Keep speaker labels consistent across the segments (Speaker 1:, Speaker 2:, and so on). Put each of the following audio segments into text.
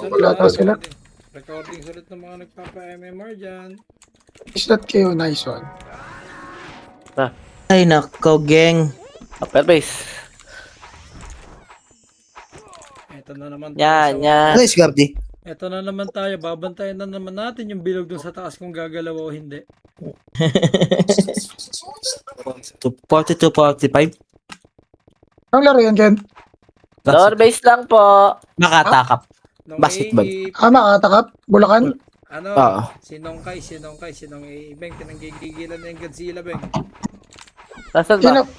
Speaker 1: Wala pa sila.
Speaker 2: Recording sulit ng mga nagpapa-MMR dyan.
Speaker 1: Islat kayo, nice one.
Speaker 3: Ay, nako, gang.
Speaker 4: Upper base.
Speaker 2: Ito na naman
Speaker 4: Yan,
Speaker 2: tayo.
Speaker 4: yan.
Speaker 3: Nice, Gardi.
Speaker 2: Ito na naman tayo. Babantayan na naman natin yung bilog dun sa taas kung gagalaw o hindi.
Speaker 3: 42-45.
Speaker 1: Ang laro yan, Ken?
Speaker 4: Lower base lang po.
Speaker 3: Makatakap.
Speaker 2: Nung
Speaker 3: Basketball.
Speaker 2: A,
Speaker 1: Makatakap? Bulacan?
Speaker 2: ano?
Speaker 3: Oo.
Speaker 2: Sinong A, Beng, pinanggigilan na yung Godzilla, Beng.
Speaker 4: Nasaan
Speaker 1: Sino?
Speaker 4: ba?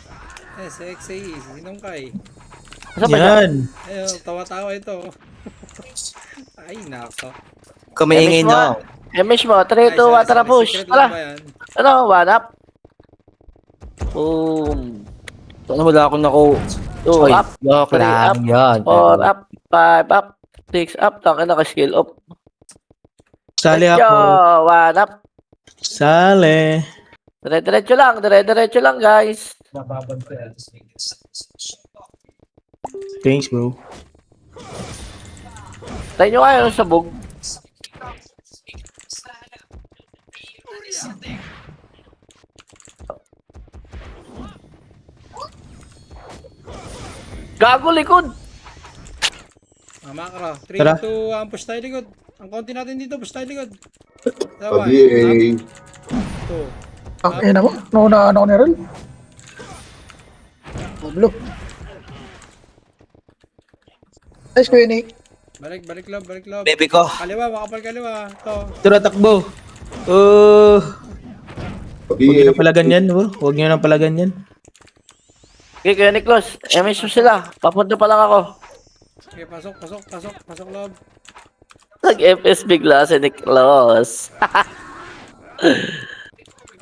Speaker 2: Sa XAE, Sinong Kai.
Speaker 4: Nasaan ba siya?
Speaker 3: Yan.
Speaker 2: Ayun, tawa-tawa ito. Ay, nako.
Speaker 3: Kumaingay na.
Speaker 4: MS mo, 3, 2, 1, tara push.
Speaker 2: Secret lang ba
Speaker 4: Tara.
Speaker 2: yan?
Speaker 4: Ano, one up. Boom.
Speaker 3: Ano wala akong nako.
Speaker 4: 2 up,
Speaker 3: Lock
Speaker 4: 3 up,
Speaker 3: lang yan.
Speaker 4: 4 up, 5 up, 6 up. Tangin na ka-skill up.
Speaker 3: Sali
Speaker 4: Yo,
Speaker 3: ako.
Speaker 4: 1 up.
Speaker 3: Sali.
Speaker 4: Dire-diretso lang, guys.
Speaker 3: Thanks, bro.
Speaker 4: Tayo nyo kayo sa bug. Gago likod.
Speaker 2: Makro. 3,
Speaker 3: Tara.
Speaker 2: 2, 1, push tayo likod. Ang konti natin dito, push tayo likod. Tawa.
Speaker 5: Pag-EA.
Speaker 2: 2.
Speaker 1: Ang ina mo. Nauna ako ni Rel. Pablo. Nice, Kuya Nick.
Speaker 2: Balik love.
Speaker 3: Baby ko.
Speaker 2: Kaliwa, makapal kaliwa. Ito.
Speaker 3: Tara, takbo. Oh. Huwag nyo
Speaker 5: Pag-EA.
Speaker 3: na pala ganyan, bro. Huwag nyo na pala ganyan.
Speaker 4: Okay, kaya Niklos. MS mo sila. Papunta pa lang ako.
Speaker 2: Okay, pasok love.
Speaker 4: Nag-FS bigla si Niklos.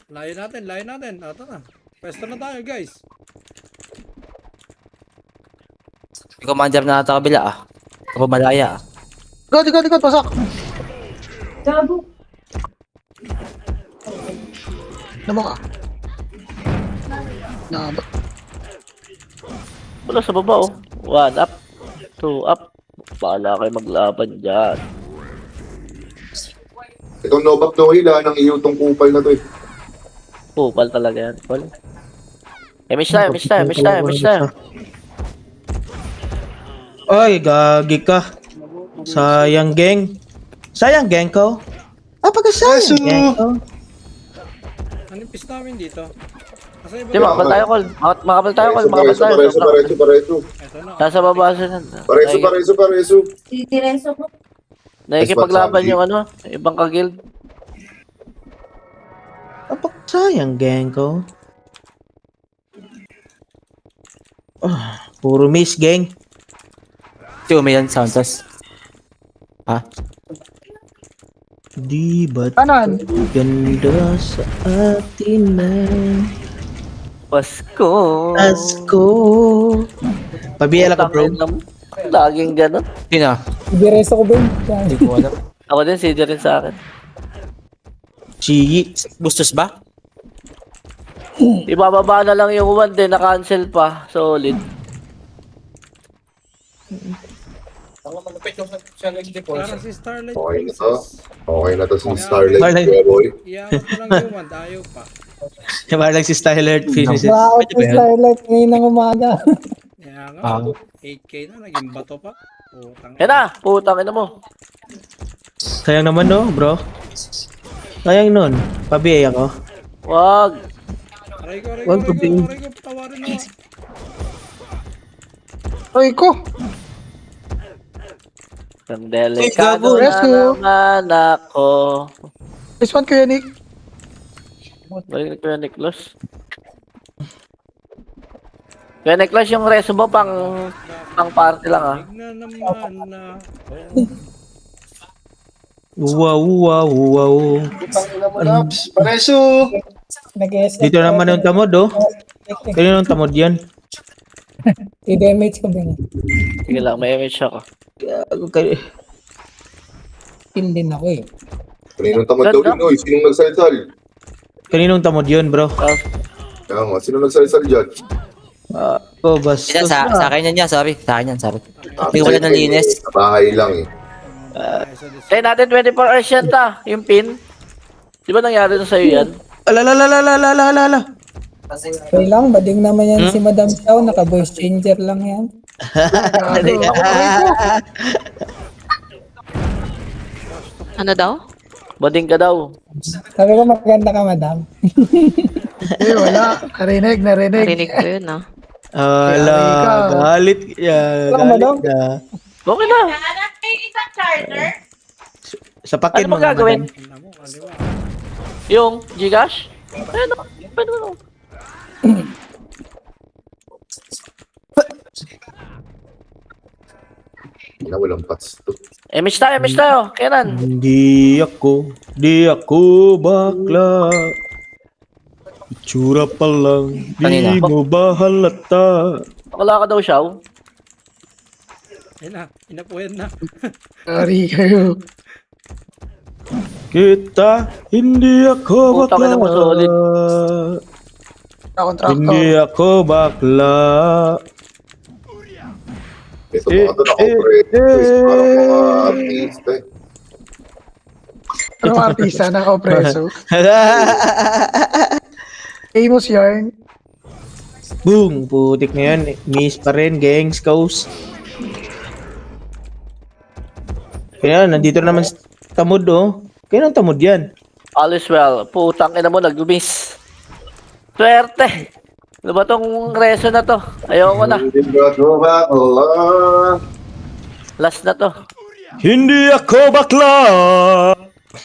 Speaker 2: Layo natin. Ito na. Pwesto na tayo, guys.
Speaker 3: Commander na ata kabila ah. Ako malaya ah.
Speaker 1: Ikot, pasak. Ano ka? Naba.
Speaker 4: Wala sa baba oh. 1 up. 2 up. Bahala kayo maglaban dyan.
Speaker 5: Itong Novak no heal ng iyo tong kupal na to eh.
Speaker 4: Pupal talaga yan. Pupal. MS tayo.
Speaker 3: Ay, gagi ka. Sayang, gang. Sayang, gang ko. Pagkasayang, gang ko.
Speaker 2: Anong pis namin dito? Kasi iba.
Speaker 4: Di makapal tayo, Col. Makapal tayo, Col. Makapal tayo.
Speaker 5: Pareso.
Speaker 2: Ito na.
Speaker 4: Nasa baba siya.
Speaker 5: Pareso.
Speaker 6: Titireso mo.
Speaker 4: Nakikipaglaban yung ano, ibang ka-guild.
Speaker 3: Pagkasayang, gang ko. Puro miss, gang. Ito, may yan, Santos. Ha? Di ba't
Speaker 1: Kanan.
Speaker 3: ganda sa atin na
Speaker 4: Pasko.
Speaker 3: Asko? Pabiyala ka, bro.
Speaker 4: Laging ganun.
Speaker 3: Sino?
Speaker 1: Direso ko, Ben.
Speaker 3: Hindi ko alam.
Speaker 4: Ako din, CD rin sa akin.
Speaker 3: Si Bustos ba?
Speaker 4: Ibababa na lang yung 1 din, na-cancel pa. Solid.
Speaker 2: Parang si Starlight
Speaker 5: Okay na to.
Speaker 2: Princess.
Speaker 5: Okay na to si Starlight,
Speaker 3: Starlight.
Speaker 5: kuya boy.
Speaker 2: Iyangat ko lang yung one, ayaw pa.
Speaker 3: Parang lang si Styler Finishes.
Speaker 7: Wow,
Speaker 3: Pwede ba yun?
Speaker 7: Starlight ngayon ng umaga.
Speaker 2: Kaya nga,
Speaker 3: Ah.
Speaker 2: 8k na, naging bato pa. Putang.
Speaker 4: Yan na, putang ina mo.
Speaker 3: Sayang naman no, bro. Sayang nun. Pabiyay ako.
Speaker 4: Wag.
Speaker 2: Aray ko, tawarin mo.
Speaker 1: Aray ko.
Speaker 4: Ang delikado
Speaker 3: Uy,
Speaker 4: na
Speaker 1: gago.
Speaker 4: naman ako.
Speaker 1: Nice one, Kuya Nick.
Speaker 4: Balik ko yung Niklos. Kaya Niklos yung reso mo pang party lang ah.
Speaker 2: Tignan naman na.
Speaker 3: Wow.
Speaker 5: Pareso!
Speaker 7: Nag-SM.
Speaker 3: Dito naman yung tamod, oh. Kanino yung tamod yan?
Speaker 7: I-damage ko, Ben.
Speaker 4: Sige lang, may image ako.
Speaker 7: Pin din ako eh.
Speaker 5: Kaninong tamad daw yun, oy? Sinong nagsalsal?
Speaker 3: Kaninong tamod yun, bro?
Speaker 4: Tapos,
Speaker 5: Kaya nga, sino nagsalsal dyan?
Speaker 3: Bastos
Speaker 8: Sa akin yan, sorry. Sa akin yan, sorry. Hindi ko wala nalinis.
Speaker 5: Sa bahay lang eh.
Speaker 4: Kaya natin 24 hours yan ta, yung pin. Di ba nangyari na sa'yo yan?
Speaker 3: Alala.
Speaker 7: Okay lang, bading naman yan si Madam Chow, naka-voice changer lang yan.
Speaker 6: Ano daw?
Speaker 4: Bading ka daw.
Speaker 7: Sabi ko maganda ka, Madam.
Speaker 1: Wala. Narinig.
Speaker 6: Narinig ko yun, ah.
Speaker 3: Ala, galit.
Speaker 7: Wala ka,
Speaker 3: Galit
Speaker 7: madam?
Speaker 3: ka.
Speaker 4: Okay na.
Speaker 3: Sapakin
Speaker 4: Ano
Speaker 3: mo
Speaker 4: ba gagawin?
Speaker 3: madam.
Speaker 4: Yung Gcash? Ayun o. Pwede mo.
Speaker 5: Na walang pats to.
Speaker 4: Image tayo. Kenan.
Speaker 3: Di ako bakla. Itsura pa lang, di mo ba halata?
Speaker 4: Wala ka daw, Shaw.
Speaker 2: Inapuyan na.
Speaker 1: Sorry kayo.
Speaker 3: Kita, hindi ako
Speaker 4: Putang
Speaker 3: bakla.
Speaker 4: ina mo, solid.
Speaker 3: Hindi
Speaker 1: Contractor.
Speaker 3: ako bakla.
Speaker 5: Ito mga doon ako pre. Parang mga artista eh.
Speaker 1: Anong artista na preso? Famous yarn.
Speaker 3: Boom, putik na yan. Miss pa rin, gangs, coast. Kaya nandito naman si Tamod, oh. Kaya nang Tamod yan.
Speaker 4: All is well. Putang ina mo, nag-miss. Swerte. Ano ba tong reso na to? Ayoko na.
Speaker 5: Hindi ba ito bakla?
Speaker 4: Last na to.
Speaker 3: Hindi ako bakla.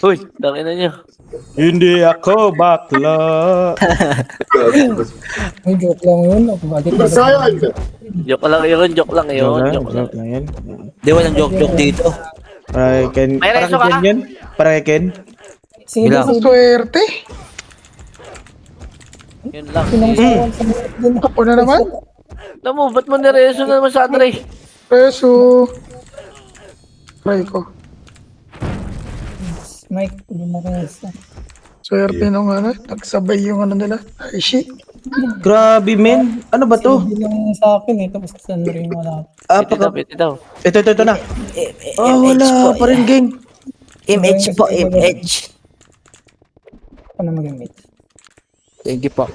Speaker 4: Uy, tangina nyo.
Speaker 3: Hindi ako bakla.
Speaker 7: May joke lang yun. Bakit na
Speaker 5: Sayang!
Speaker 4: Joke lang yun. Joke lang yun.
Speaker 3: Di walang joke dito. Para kay Ken.
Speaker 4: May
Speaker 3: Para
Speaker 4: reso
Speaker 3: kay
Speaker 4: ka?
Speaker 3: Ken yan. Para kay Ken.
Speaker 7: Sige,
Speaker 1: Ang swerte.
Speaker 4: Yun lang.
Speaker 7: sinangsawan sa mga din.
Speaker 1: Ako na naman.
Speaker 4: Alam mo, ba't mo nireso na naman sa Andre?
Speaker 1: Preso. Try ko.
Speaker 7: Mike, hindi na rin.
Speaker 1: Swerte nung nagsabay yung nila. Ay, shit.
Speaker 3: Grabe, men. Ano ba to?
Speaker 7: Hindi lang sa akin eh. Tapos saan rin wala.
Speaker 4: Piti daw, piti daw.
Speaker 3: Ito na. Oh, wala pa rin, gang.
Speaker 7: Image po, image. Ako na mag-image.
Speaker 3: Thank you po.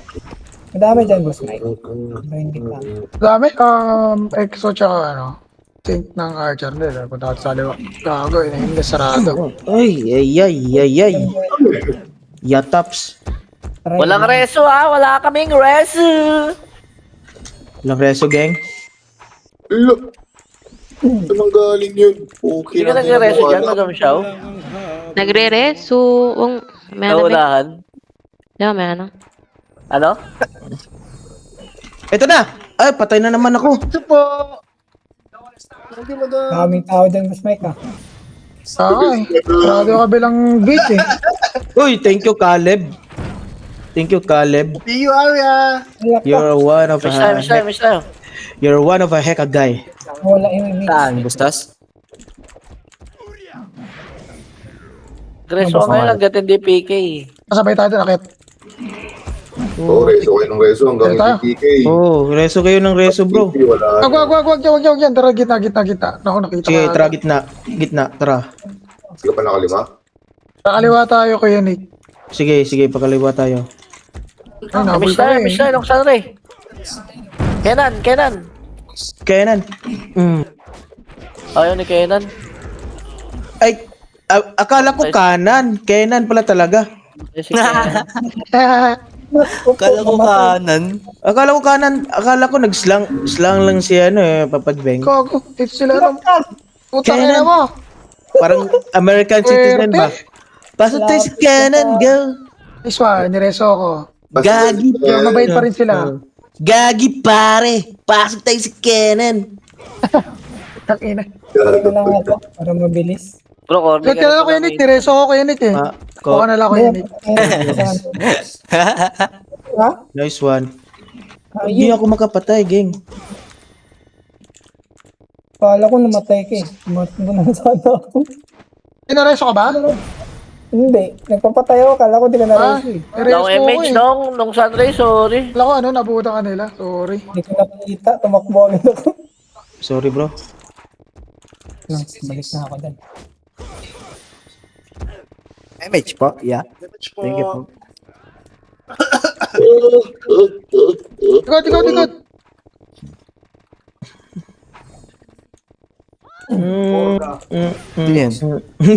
Speaker 7: Madami dyan, boss Mike. Pero hindi pa.
Speaker 1: Dami, EXO tsaka think ng Archer nila. Punta sa liwa. Gago, hindi sarado.
Speaker 3: Ay. Yataps.
Speaker 7: Try
Speaker 4: Walang reso ha. Wala kaming reso.
Speaker 3: Walang reso, gang.
Speaker 5: Look! Ito nang galing yun. Okay
Speaker 4: Hindi ka nag-reso dyan, Madam Shaw?
Speaker 6: Nagre-reso. May ano ba?
Speaker 4: Naunahan.
Speaker 6: May ano?
Speaker 4: Ano?
Speaker 3: Ito na. Ay, patay na naman ako.
Speaker 7: Maraming tao dyan, boss Mike ah.
Speaker 1: Ay, sarado ka bilang beach eh.
Speaker 3: Uy, thank you, Caleb. Thank you, Caleb.
Speaker 7: Iyak ka.
Speaker 3: You're one of
Speaker 4: Miss tayo.
Speaker 3: You're one of a heck a guy.
Speaker 7: Wala yung image.
Speaker 3: Gustas?
Speaker 4: Reso ka ngayon, hanggat hindi PK.
Speaker 1: Kasabay tayo nakit.
Speaker 5: Reso kayo ng reso hanggang
Speaker 1: Tayo.
Speaker 5: hindi PK.
Speaker 3: Oh, reso kayo ng reso, bro.
Speaker 5: Wala.
Speaker 1: Wag yan. Tara, gitna. Naku, nakita
Speaker 3: Sige,
Speaker 1: ka.
Speaker 3: tara, gitna, tara.
Speaker 5: Sige pa nakalima.
Speaker 1: Nakaliwa tayo, Kuya Nick.
Speaker 3: Sige, pagkaliwa tayo.
Speaker 1: Ay, nabul
Speaker 4: Miss tayo,
Speaker 1: ka
Speaker 4: miss tayo. Nung Sandre. Kenan.
Speaker 3: Kenan.
Speaker 4: Ayaw ni Kenan.
Speaker 3: Ay, akala ko kanan. Kenan pala talaga.
Speaker 4: Si Kenan.
Speaker 3: Akala ko kanan. Akala ko nag-slang lang si Papadbeng.
Speaker 1: Gago, dito sila nung... Putang ina mo.
Speaker 3: Parang American citizen ba? Pasok tayo si Kenan, go.
Speaker 1: This one, nireso ko.
Speaker 3: Gagi.
Speaker 1: Pero mabait pa rin sila.
Speaker 3: Gagi pare. Pasok tayo si Kenan.
Speaker 1: Takina.
Speaker 7: Ito lang ako para mabilis.
Speaker 4: Bro, corny
Speaker 1: Kahit kailan Kuya Nick, nireso ko Kuya Nick eh. Kuha ka na lang Kuya Nick.
Speaker 7: Ha?
Speaker 3: Nice one. Hindi ako makapatay, gang.
Speaker 7: Kala ko namatay ka eh. Tumatakbo na sana ako.
Speaker 1: Nireso ka ba?
Speaker 7: Hindi. Nagpapatay ako. Kala ko di ka na-reso eh.
Speaker 4: Wala akong
Speaker 1: Nireso ko
Speaker 4: image
Speaker 1: eh.
Speaker 4: nung Sandre, sorry.
Speaker 1: Wala ko nabuta ka nila. Sorry.
Speaker 7: Hindi ko nakikita. Tumakbo agad ako.
Speaker 3: Sorry, bro.
Speaker 7: No, balik na ako dyan.
Speaker 8: MH po, yeah. Thank you po.
Speaker 1: Ikot.
Speaker 8: Yan.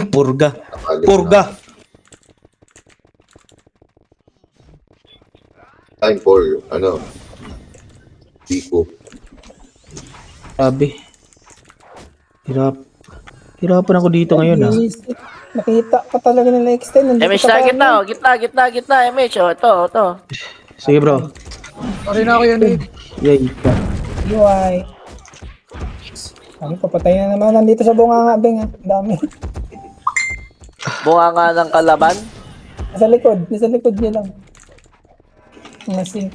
Speaker 3: Purga. Purga.
Speaker 5: Time for, Pico.
Speaker 3: Sabi. Hirapan ako dito ngayon ah.
Speaker 7: Nakita pa talaga nila extend. Nandito
Speaker 4: MH
Speaker 7: pa
Speaker 4: na
Speaker 7: tayo.
Speaker 4: gitna, MH. Oh, ito.
Speaker 3: Sige bro.
Speaker 1: Sorry na ako yun eh.
Speaker 3: Yay ka.
Speaker 7: UI. Ano, papatay na naman. Nandito sa bunga nga, Beng. Ang dami.
Speaker 4: Bunga nga ng kalaban.
Speaker 7: Nasa likod niya lang. Ngasing.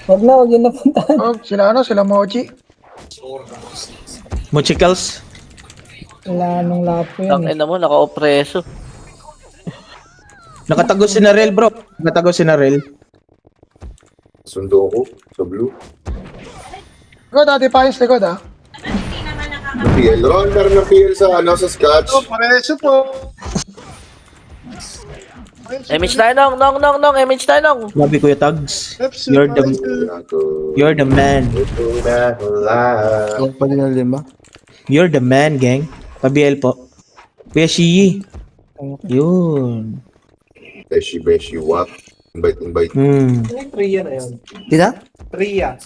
Speaker 7: Wag yun na puntahan.
Speaker 1: Oh, sila Mochi.
Speaker 3: Mochicals.
Speaker 7: Wala nung lapo yun.
Speaker 4: Ang ina mo, naka-opreso.
Speaker 3: Nakatago si Narel bro. Nakatago si Narel.
Speaker 5: Sundo ko sa blue.
Speaker 1: Ikot, dati pa yung likod ah.
Speaker 5: PL. Ron, meron ng PL sa Scotch.
Speaker 4: MH tayo, nong. MH tayo, nong.
Speaker 3: Labi Kuya Tags. You're the man.
Speaker 8: Pa din ang 5.
Speaker 3: You're the man, gang. Pa-BL po. Kuya Shiyi. Yun.
Speaker 5: Beshi, what? Invite.
Speaker 8: Tina? Priya.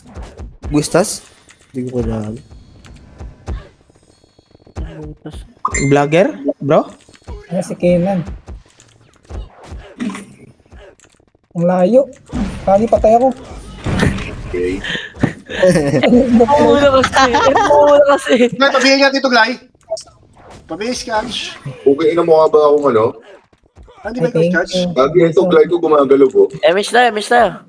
Speaker 8: Gustas? Hindi ko na.
Speaker 3: Vlogger, bro?
Speaker 7: Ano si Kenan? Ang layo. Kali patay ako.
Speaker 5: Okay.
Speaker 4: Muna kasi.
Speaker 9: Pabihin nga dito, Glay. Pabihin, Scotch.
Speaker 5: Okay, ina mo nga ba akong
Speaker 9: Hindi ba ito, Scotch?
Speaker 5: Lagi yung glide ko gumagalaw po.
Speaker 4: MH tayo.
Speaker 1: Sila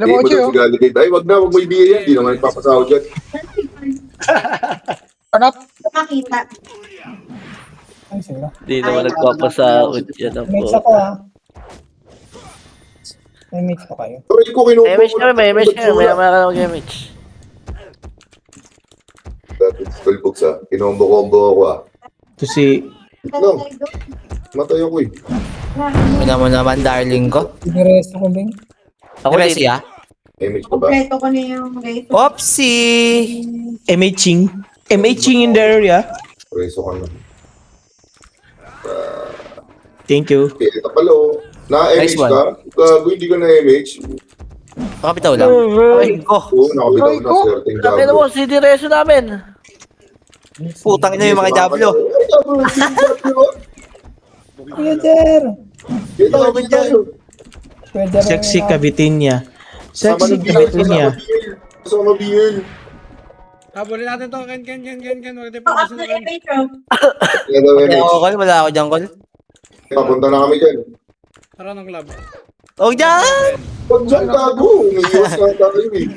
Speaker 5: Hindi mo
Speaker 1: Mochi
Speaker 5: daw
Speaker 1: oh.
Speaker 5: si Galigate. Ay, wag mo ibigay yan. Hindi naman ipapasahod yan.
Speaker 1: Anak.
Speaker 7: Ano sila?
Speaker 4: Hindi naman nagpapasahod yan ang
Speaker 7: Mix
Speaker 4: po.
Speaker 7: ako ha. May mix pa kayo.
Speaker 5: Pero hindi ko kinuha.
Speaker 4: MH kami, may MH kami. Maya ka na mag-MH.
Speaker 5: Dapat spellbooks Kinombo-combo ako
Speaker 3: Ito si...
Speaker 5: No. Matay ako eh.
Speaker 8: Una mo naman, darling ko.
Speaker 7: Sigaresto ko, Beng.
Speaker 4: Ako din.
Speaker 8: ah.
Speaker 5: Image ko ba?
Speaker 10: Kompleto ko na yung rate.
Speaker 8: Oopsie!
Speaker 3: MHing. MHing in the area.
Speaker 5: Preso ka na.
Speaker 3: Thank you.
Speaker 5: Okay, tapalo.
Speaker 8: Nice
Speaker 5: Na-MH
Speaker 8: one.
Speaker 5: ka? Gago, hindi ka na-MH.
Speaker 8: Pakapitaw lang. Ay, ko.
Speaker 5: Oo, nakabitaw na certain
Speaker 4: Ang ina mo, CD reso namin.
Speaker 8: Putang ina yung mga Diablo.
Speaker 5: Ay, Diablo, yung Diablo.
Speaker 7: Kuya Jer!
Speaker 5: Yan tayo.
Speaker 7: Kuya Jer.
Speaker 3: Sexy Cavitinia.
Speaker 5: Sama
Speaker 3: Sexy
Speaker 5: ng BL,
Speaker 3: Cavitinia.
Speaker 5: Kasama BL.
Speaker 2: Habulin natin to. Ken. Huwag tayo
Speaker 10: Pang up
Speaker 2: papasin
Speaker 10: na
Speaker 2: na Ken.
Speaker 10: image, oh.
Speaker 5: Yan daw
Speaker 8: Wala ako,
Speaker 5: MH.
Speaker 8: Col. Wala ako dyan, Col.
Speaker 5: Papunta na kami dyan.
Speaker 2: Tara ng club.
Speaker 8: Oh, dyan!
Speaker 5: Pag dyan, gago. Umiiwas na tayo eh.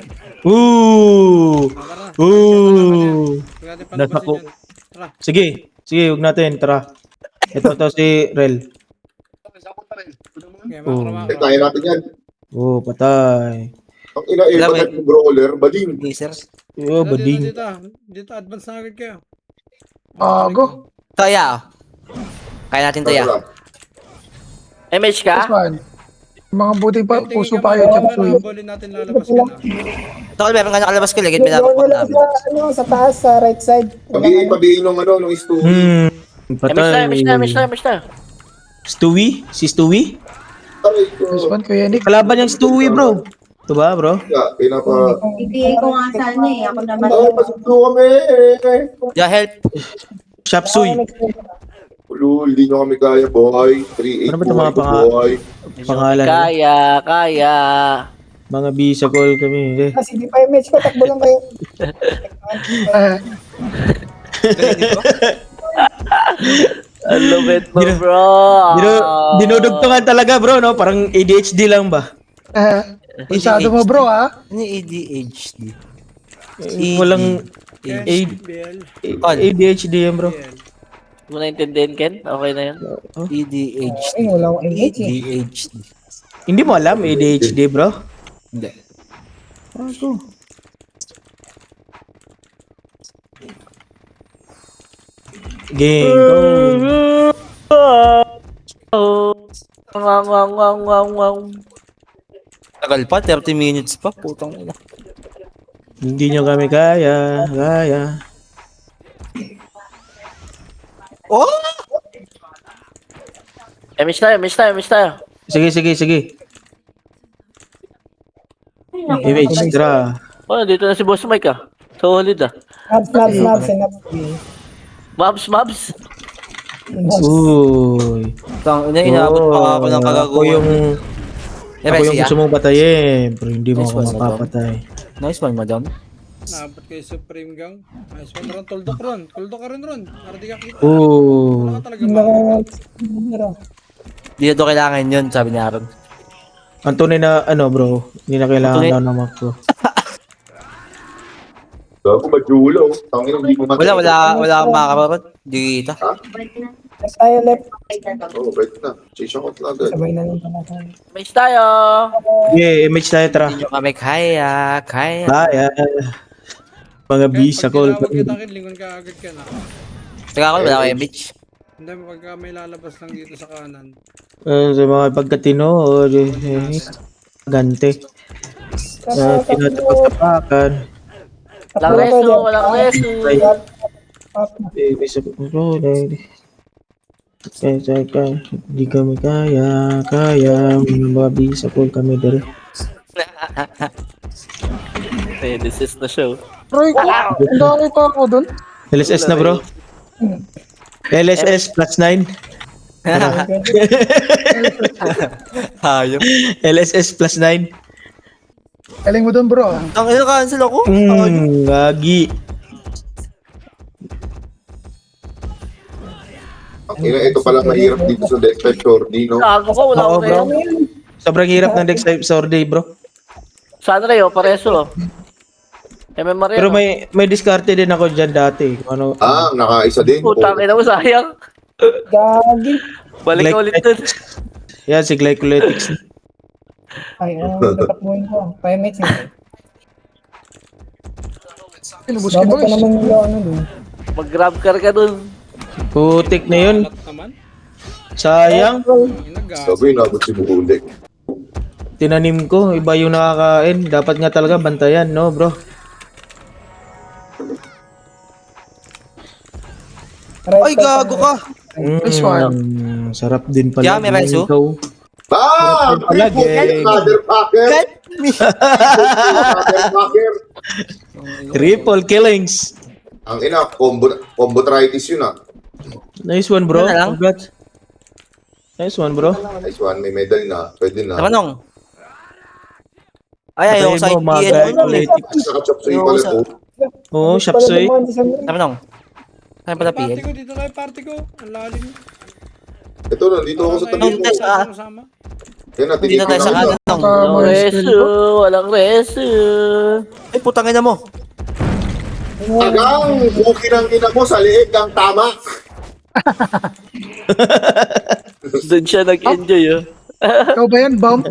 Speaker 3: Ooh!
Speaker 2: Tara.
Speaker 3: Ooh!
Speaker 2: Huwag natin
Speaker 3: Nasa
Speaker 2: palabasin
Speaker 3: ko.
Speaker 2: yan. Tara.
Speaker 3: Sige, huwag natin. Tara. Ito si Rel.
Speaker 2: Okay,
Speaker 3: Oh.
Speaker 5: Eh, kaya natin yan.
Speaker 3: Oh, patay.
Speaker 5: Ang ina,
Speaker 8: Alam mo,
Speaker 5: patay yung brawler. Bading.
Speaker 8: Laser.
Speaker 3: Oh, bading.
Speaker 2: Dito, advance na agad kayo.
Speaker 1: Bago.
Speaker 8: Kaya. Kaya natin to, ya.
Speaker 4: MH ka?
Speaker 1: This one. Mga buti pa,
Speaker 2: Tingin
Speaker 1: puso
Speaker 2: ka
Speaker 1: pa
Speaker 2: ba,
Speaker 1: yun.
Speaker 2: habulin habulin natin lalabas ka na.
Speaker 8: Ito, Col, meron ka nakalabas ko. Legit, may
Speaker 7: Yung
Speaker 8: dapat
Speaker 7: wala
Speaker 8: namin.
Speaker 7: sa taas, sa right side.
Speaker 5: Pabihin nung story.
Speaker 3: Patay.
Speaker 4: MH tayo.
Speaker 3: Stewie? Si Stewie?
Speaker 5: Aray
Speaker 1: This
Speaker 5: ko.
Speaker 1: one, Kuya Nick.
Speaker 3: Kalaban yung Stewie, bro. Ito ba, bro?
Speaker 5: Pinapa...
Speaker 10: Ibigay ko nga sana eh. Ako naman.
Speaker 5: Ay, pasugdo kami.
Speaker 8: Yeah, help.
Speaker 3: Shapsuy.
Speaker 5: Ulul, hindi nyo kami kaya, boy. 3-8
Speaker 3: Ano ba ito mga
Speaker 5: boy.
Speaker 3: Pangalan.
Speaker 4: Kaya.
Speaker 3: Mga bisa call kami. Eh.
Speaker 7: Kasi di pa image ko, takbo lang kayo.
Speaker 4: Ang lupit mo,
Speaker 3: Dino-
Speaker 4: bro.
Speaker 3: Dinudugtungan talaga, bro, no? Parang ADHD lang ba?
Speaker 1: Masyado mo bro ha.
Speaker 8: Ano yung ADHD?
Speaker 3: Walang
Speaker 2: Ken,
Speaker 3: A-
Speaker 2: BL.
Speaker 3: ADHD yan, bro.
Speaker 4: Mo naintindihan, Ken? Okay na yan.
Speaker 8: ADHD.
Speaker 7: Ay, wala akong image eh.
Speaker 8: ADHD.
Speaker 3: Hindi mo alam ADHD, bro?
Speaker 8: Hindi.
Speaker 3: Ako. Game, go.
Speaker 4: Ang.
Speaker 8: Tagal pa, 30 minutes pa. Putang ina.
Speaker 3: Hindi nyo kami kaya.
Speaker 8: Oh!
Speaker 4: Miss tayo.
Speaker 3: Sige. Image, tara.
Speaker 4: Oh, dito na si Boss Mike ah. Solid ah.
Speaker 7: Snaps.
Speaker 3: Uy.
Speaker 8: Putang ina, inabot pa ako ng
Speaker 3: Ako
Speaker 8: kagaguhan.
Speaker 3: yung gusto mong patayin. Pero hindi mo
Speaker 8: Nice
Speaker 3: ako
Speaker 8: one,
Speaker 3: mapapatay.
Speaker 8: Nice one, madam.
Speaker 2: Nabot kay Supreme Gang. Nice one ron. Tuldok ka rin ron. Para di ka kita.
Speaker 3: Oo.
Speaker 2: Wala ka talaga makita.
Speaker 8: Di na to kailangan yun, sabi ni Aaron.
Speaker 3: Ang tunay na bro, hindi na kailangan
Speaker 8: Tunay-
Speaker 3: daw ng Macro.
Speaker 5: Gago, majulaw. Tangin, hindi mo matay.
Speaker 8: Wala akong makakarot. Di kita.
Speaker 7: Tayo left.
Speaker 5: Oo, wait na. Chase ako agad.
Speaker 7: Sabay na lang pala tayo.
Speaker 4: Miss tayo.
Speaker 3: Yeah, image tayo, tara.
Speaker 8: Hindi nyo kami kaya.
Speaker 3: Kaya. Mga bisa
Speaker 2: Pag
Speaker 3: call.
Speaker 2: tinawag kita akin, lingon ka agad ka na.
Speaker 8: Teka ako, wala ko yung bitch.
Speaker 2: Hindi, pagka may lalabas lang dito sa kanan.
Speaker 3: Sa mga pagkatino, gante. Tinatapak-tapakan.
Speaker 4: Walang reso.
Speaker 3: Bisa bro, hindi kami kaya. Mga bisa call kami dere.
Speaker 4: This is the show.
Speaker 1: Roy, ang dami pa ako dun.
Speaker 3: LSS na bro. LSS +9.
Speaker 8: Hayop.
Speaker 3: LSS +9.
Speaker 1: Galing mo dun bro.
Speaker 8: Ang ina, cancel ako.
Speaker 3: Gagi.
Speaker 5: Ang ina, ito pala mahirap dito sa Death Type Shorty, no?
Speaker 4: Gago ko, wala
Speaker 3: Oo
Speaker 4: akong
Speaker 3: bro.
Speaker 4: reso.
Speaker 3: Sobrang hirap ng Dex Type Sorday bro.
Speaker 4: Saan Reo? Pareso. MMR
Speaker 3: Pero
Speaker 4: yan.
Speaker 3: may diskarte din ako dyan dati. Kung ano,
Speaker 5: Nakaisa din.
Speaker 4: Putang ina mo, sayang.
Speaker 7: Gagi.
Speaker 4: Balik ka ulit dun.
Speaker 3: yan si Glycoletics.
Speaker 7: Ay, dapat mo yun ko. 5 minutes yun.
Speaker 1: Inubos ko
Speaker 7: Bakit ka
Speaker 1: boys.
Speaker 7: naman yung dun?
Speaker 4: Mag-grab car ka dun.
Speaker 3: Putik na yun.
Speaker 2: Alat naman.
Speaker 3: Sayang.
Speaker 2: Ang nag-gas.
Speaker 5: Sabi, nabot si Bukulik.
Speaker 3: Tinanim ko. Iba yung nakakain. Dapat nga talaga bantayan, no bro?
Speaker 8: Ay, gago ka.
Speaker 1: Nice one.
Speaker 3: Sarap din pala.
Speaker 8: Yeah, may reso.
Speaker 3: Ikaw.
Speaker 5: Triple kill, motherfucker! Motherfucker!
Speaker 3: Triple killings.
Speaker 5: Ang ina, combo tritis yun ah.
Speaker 3: Nice one bro.
Speaker 8: Ano na lang?
Speaker 3: Congrats. Nice one bro.
Speaker 5: Nice one, may medal na. Pwede na.
Speaker 8: Namanong. Ay, ayaw ko sa
Speaker 3: Patayin mo, mga
Speaker 8: IPN.
Speaker 3: Glycoletics.
Speaker 5: Nakachop sa pala to.
Speaker 3: Oo, Shopsoy.
Speaker 8: Namanong. Saan pala
Speaker 2: Party
Speaker 8: PN?
Speaker 2: ko, dito tayo party ko. Ang lalim.
Speaker 5: Ito, nandito ako sa tabi mo.
Speaker 2: Sama.
Speaker 5: Yan na,
Speaker 8: Dito tayo sa kanan.
Speaker 4: Walang reso. Walang reso.
Speaker 8: Ay, putang ina mo.
Speaker 5: Tagang, buki ng ina mo sa liig ang tama.
Speaker 4: Doon siya nag-enjoy oh.
Speaker 1: Ikaw ba yan, Bump?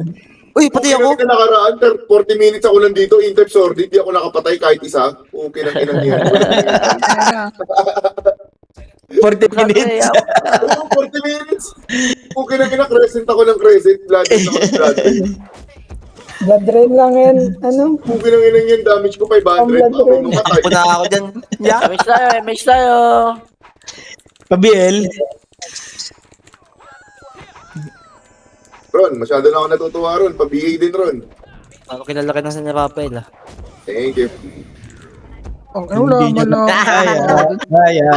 Speaker 8: Uy, pati ako.
Speaker 5: Buki ng nakaraan, 40 minutes ako lang dito, in-type sorry, di ako nakapatay kahit isa. Buki ng ina niya.
Speaker 3: 40 minutes.
Speaker 5: Oo, 40 minutes. Buki ng ina, crescent ako ng crescent. Blood ako ng blood.
Speaker 7: Blood drain lang yan. Ano?
Speaker 5: Buki ng ina niyan, damage ko 500. Ako mamatay.
Speaker 8: Ako na ako dyan. Yeah.
Speaker 4: Miss tayo.
Speaker 3: Pabiel.
Speaker 5: Ron, masyado na ako natutuwa ron. Pabigay din ron.
Speaker 8: Ako kinalaki na sa ni Rafael.
Speaker 5: Thank you.
Speaker 1: Ang ano laman lang.
Speaker 3: Kaya.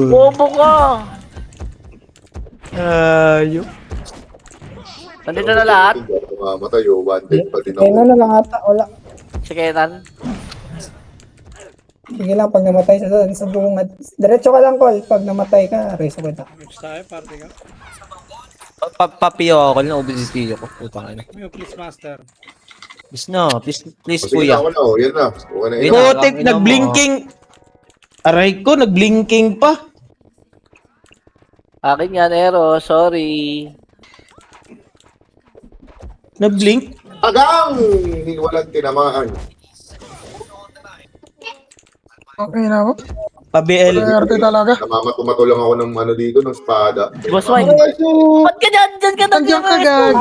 Speaker 4: Bobo ka.
Speaker 3: Ayun.
Speaker 4: Nandito na lahat.
Speaker 5: Hindi ako mamatay. Wanted pa din
Speaker 7: Kaya
Speaker 5: ako.
Speaker 7: na lang ata. Wala.
Speaker 4: Si Kenan.
Speaker 7: Sige lang, pag namatay sa bungad. Diretso ka lang, Col. Pag namatay ka, reso kita.
Speaker 2: Mix tayo, party ka.
Speaker 8: Papiyo ako na obesity ako. Putang ina.
Speaker 2: May please master.
Speaker 8: Please no, please
Speaker 5: Sige
Speaker 8: kuya.
Speaker 5: na ako na. Yan na. Okay na
Speaker 8: Wait
Speaker 5: yan.
Speaker 8: na.
Speaker 3: Putik, nagblinking. Aray ko, nagblinking pa.
Speaker 4: Akin yan, Ero. Sorry.
Speaker 3: Nagblink.
Speaker 5: Agang! Walang tinamaan.
Speaker 1: Okay na ako.
Speaker 3: Pa-BL.
Speaker 1: Swerte talaga.
Speaker 5: Namamatumato lang ako ng ano dito, ng espada.
Speaker 4: Boss Wine. Ba't ka dyan? Dyan ka na.
Speaker 1: Nandiyan ka, gag.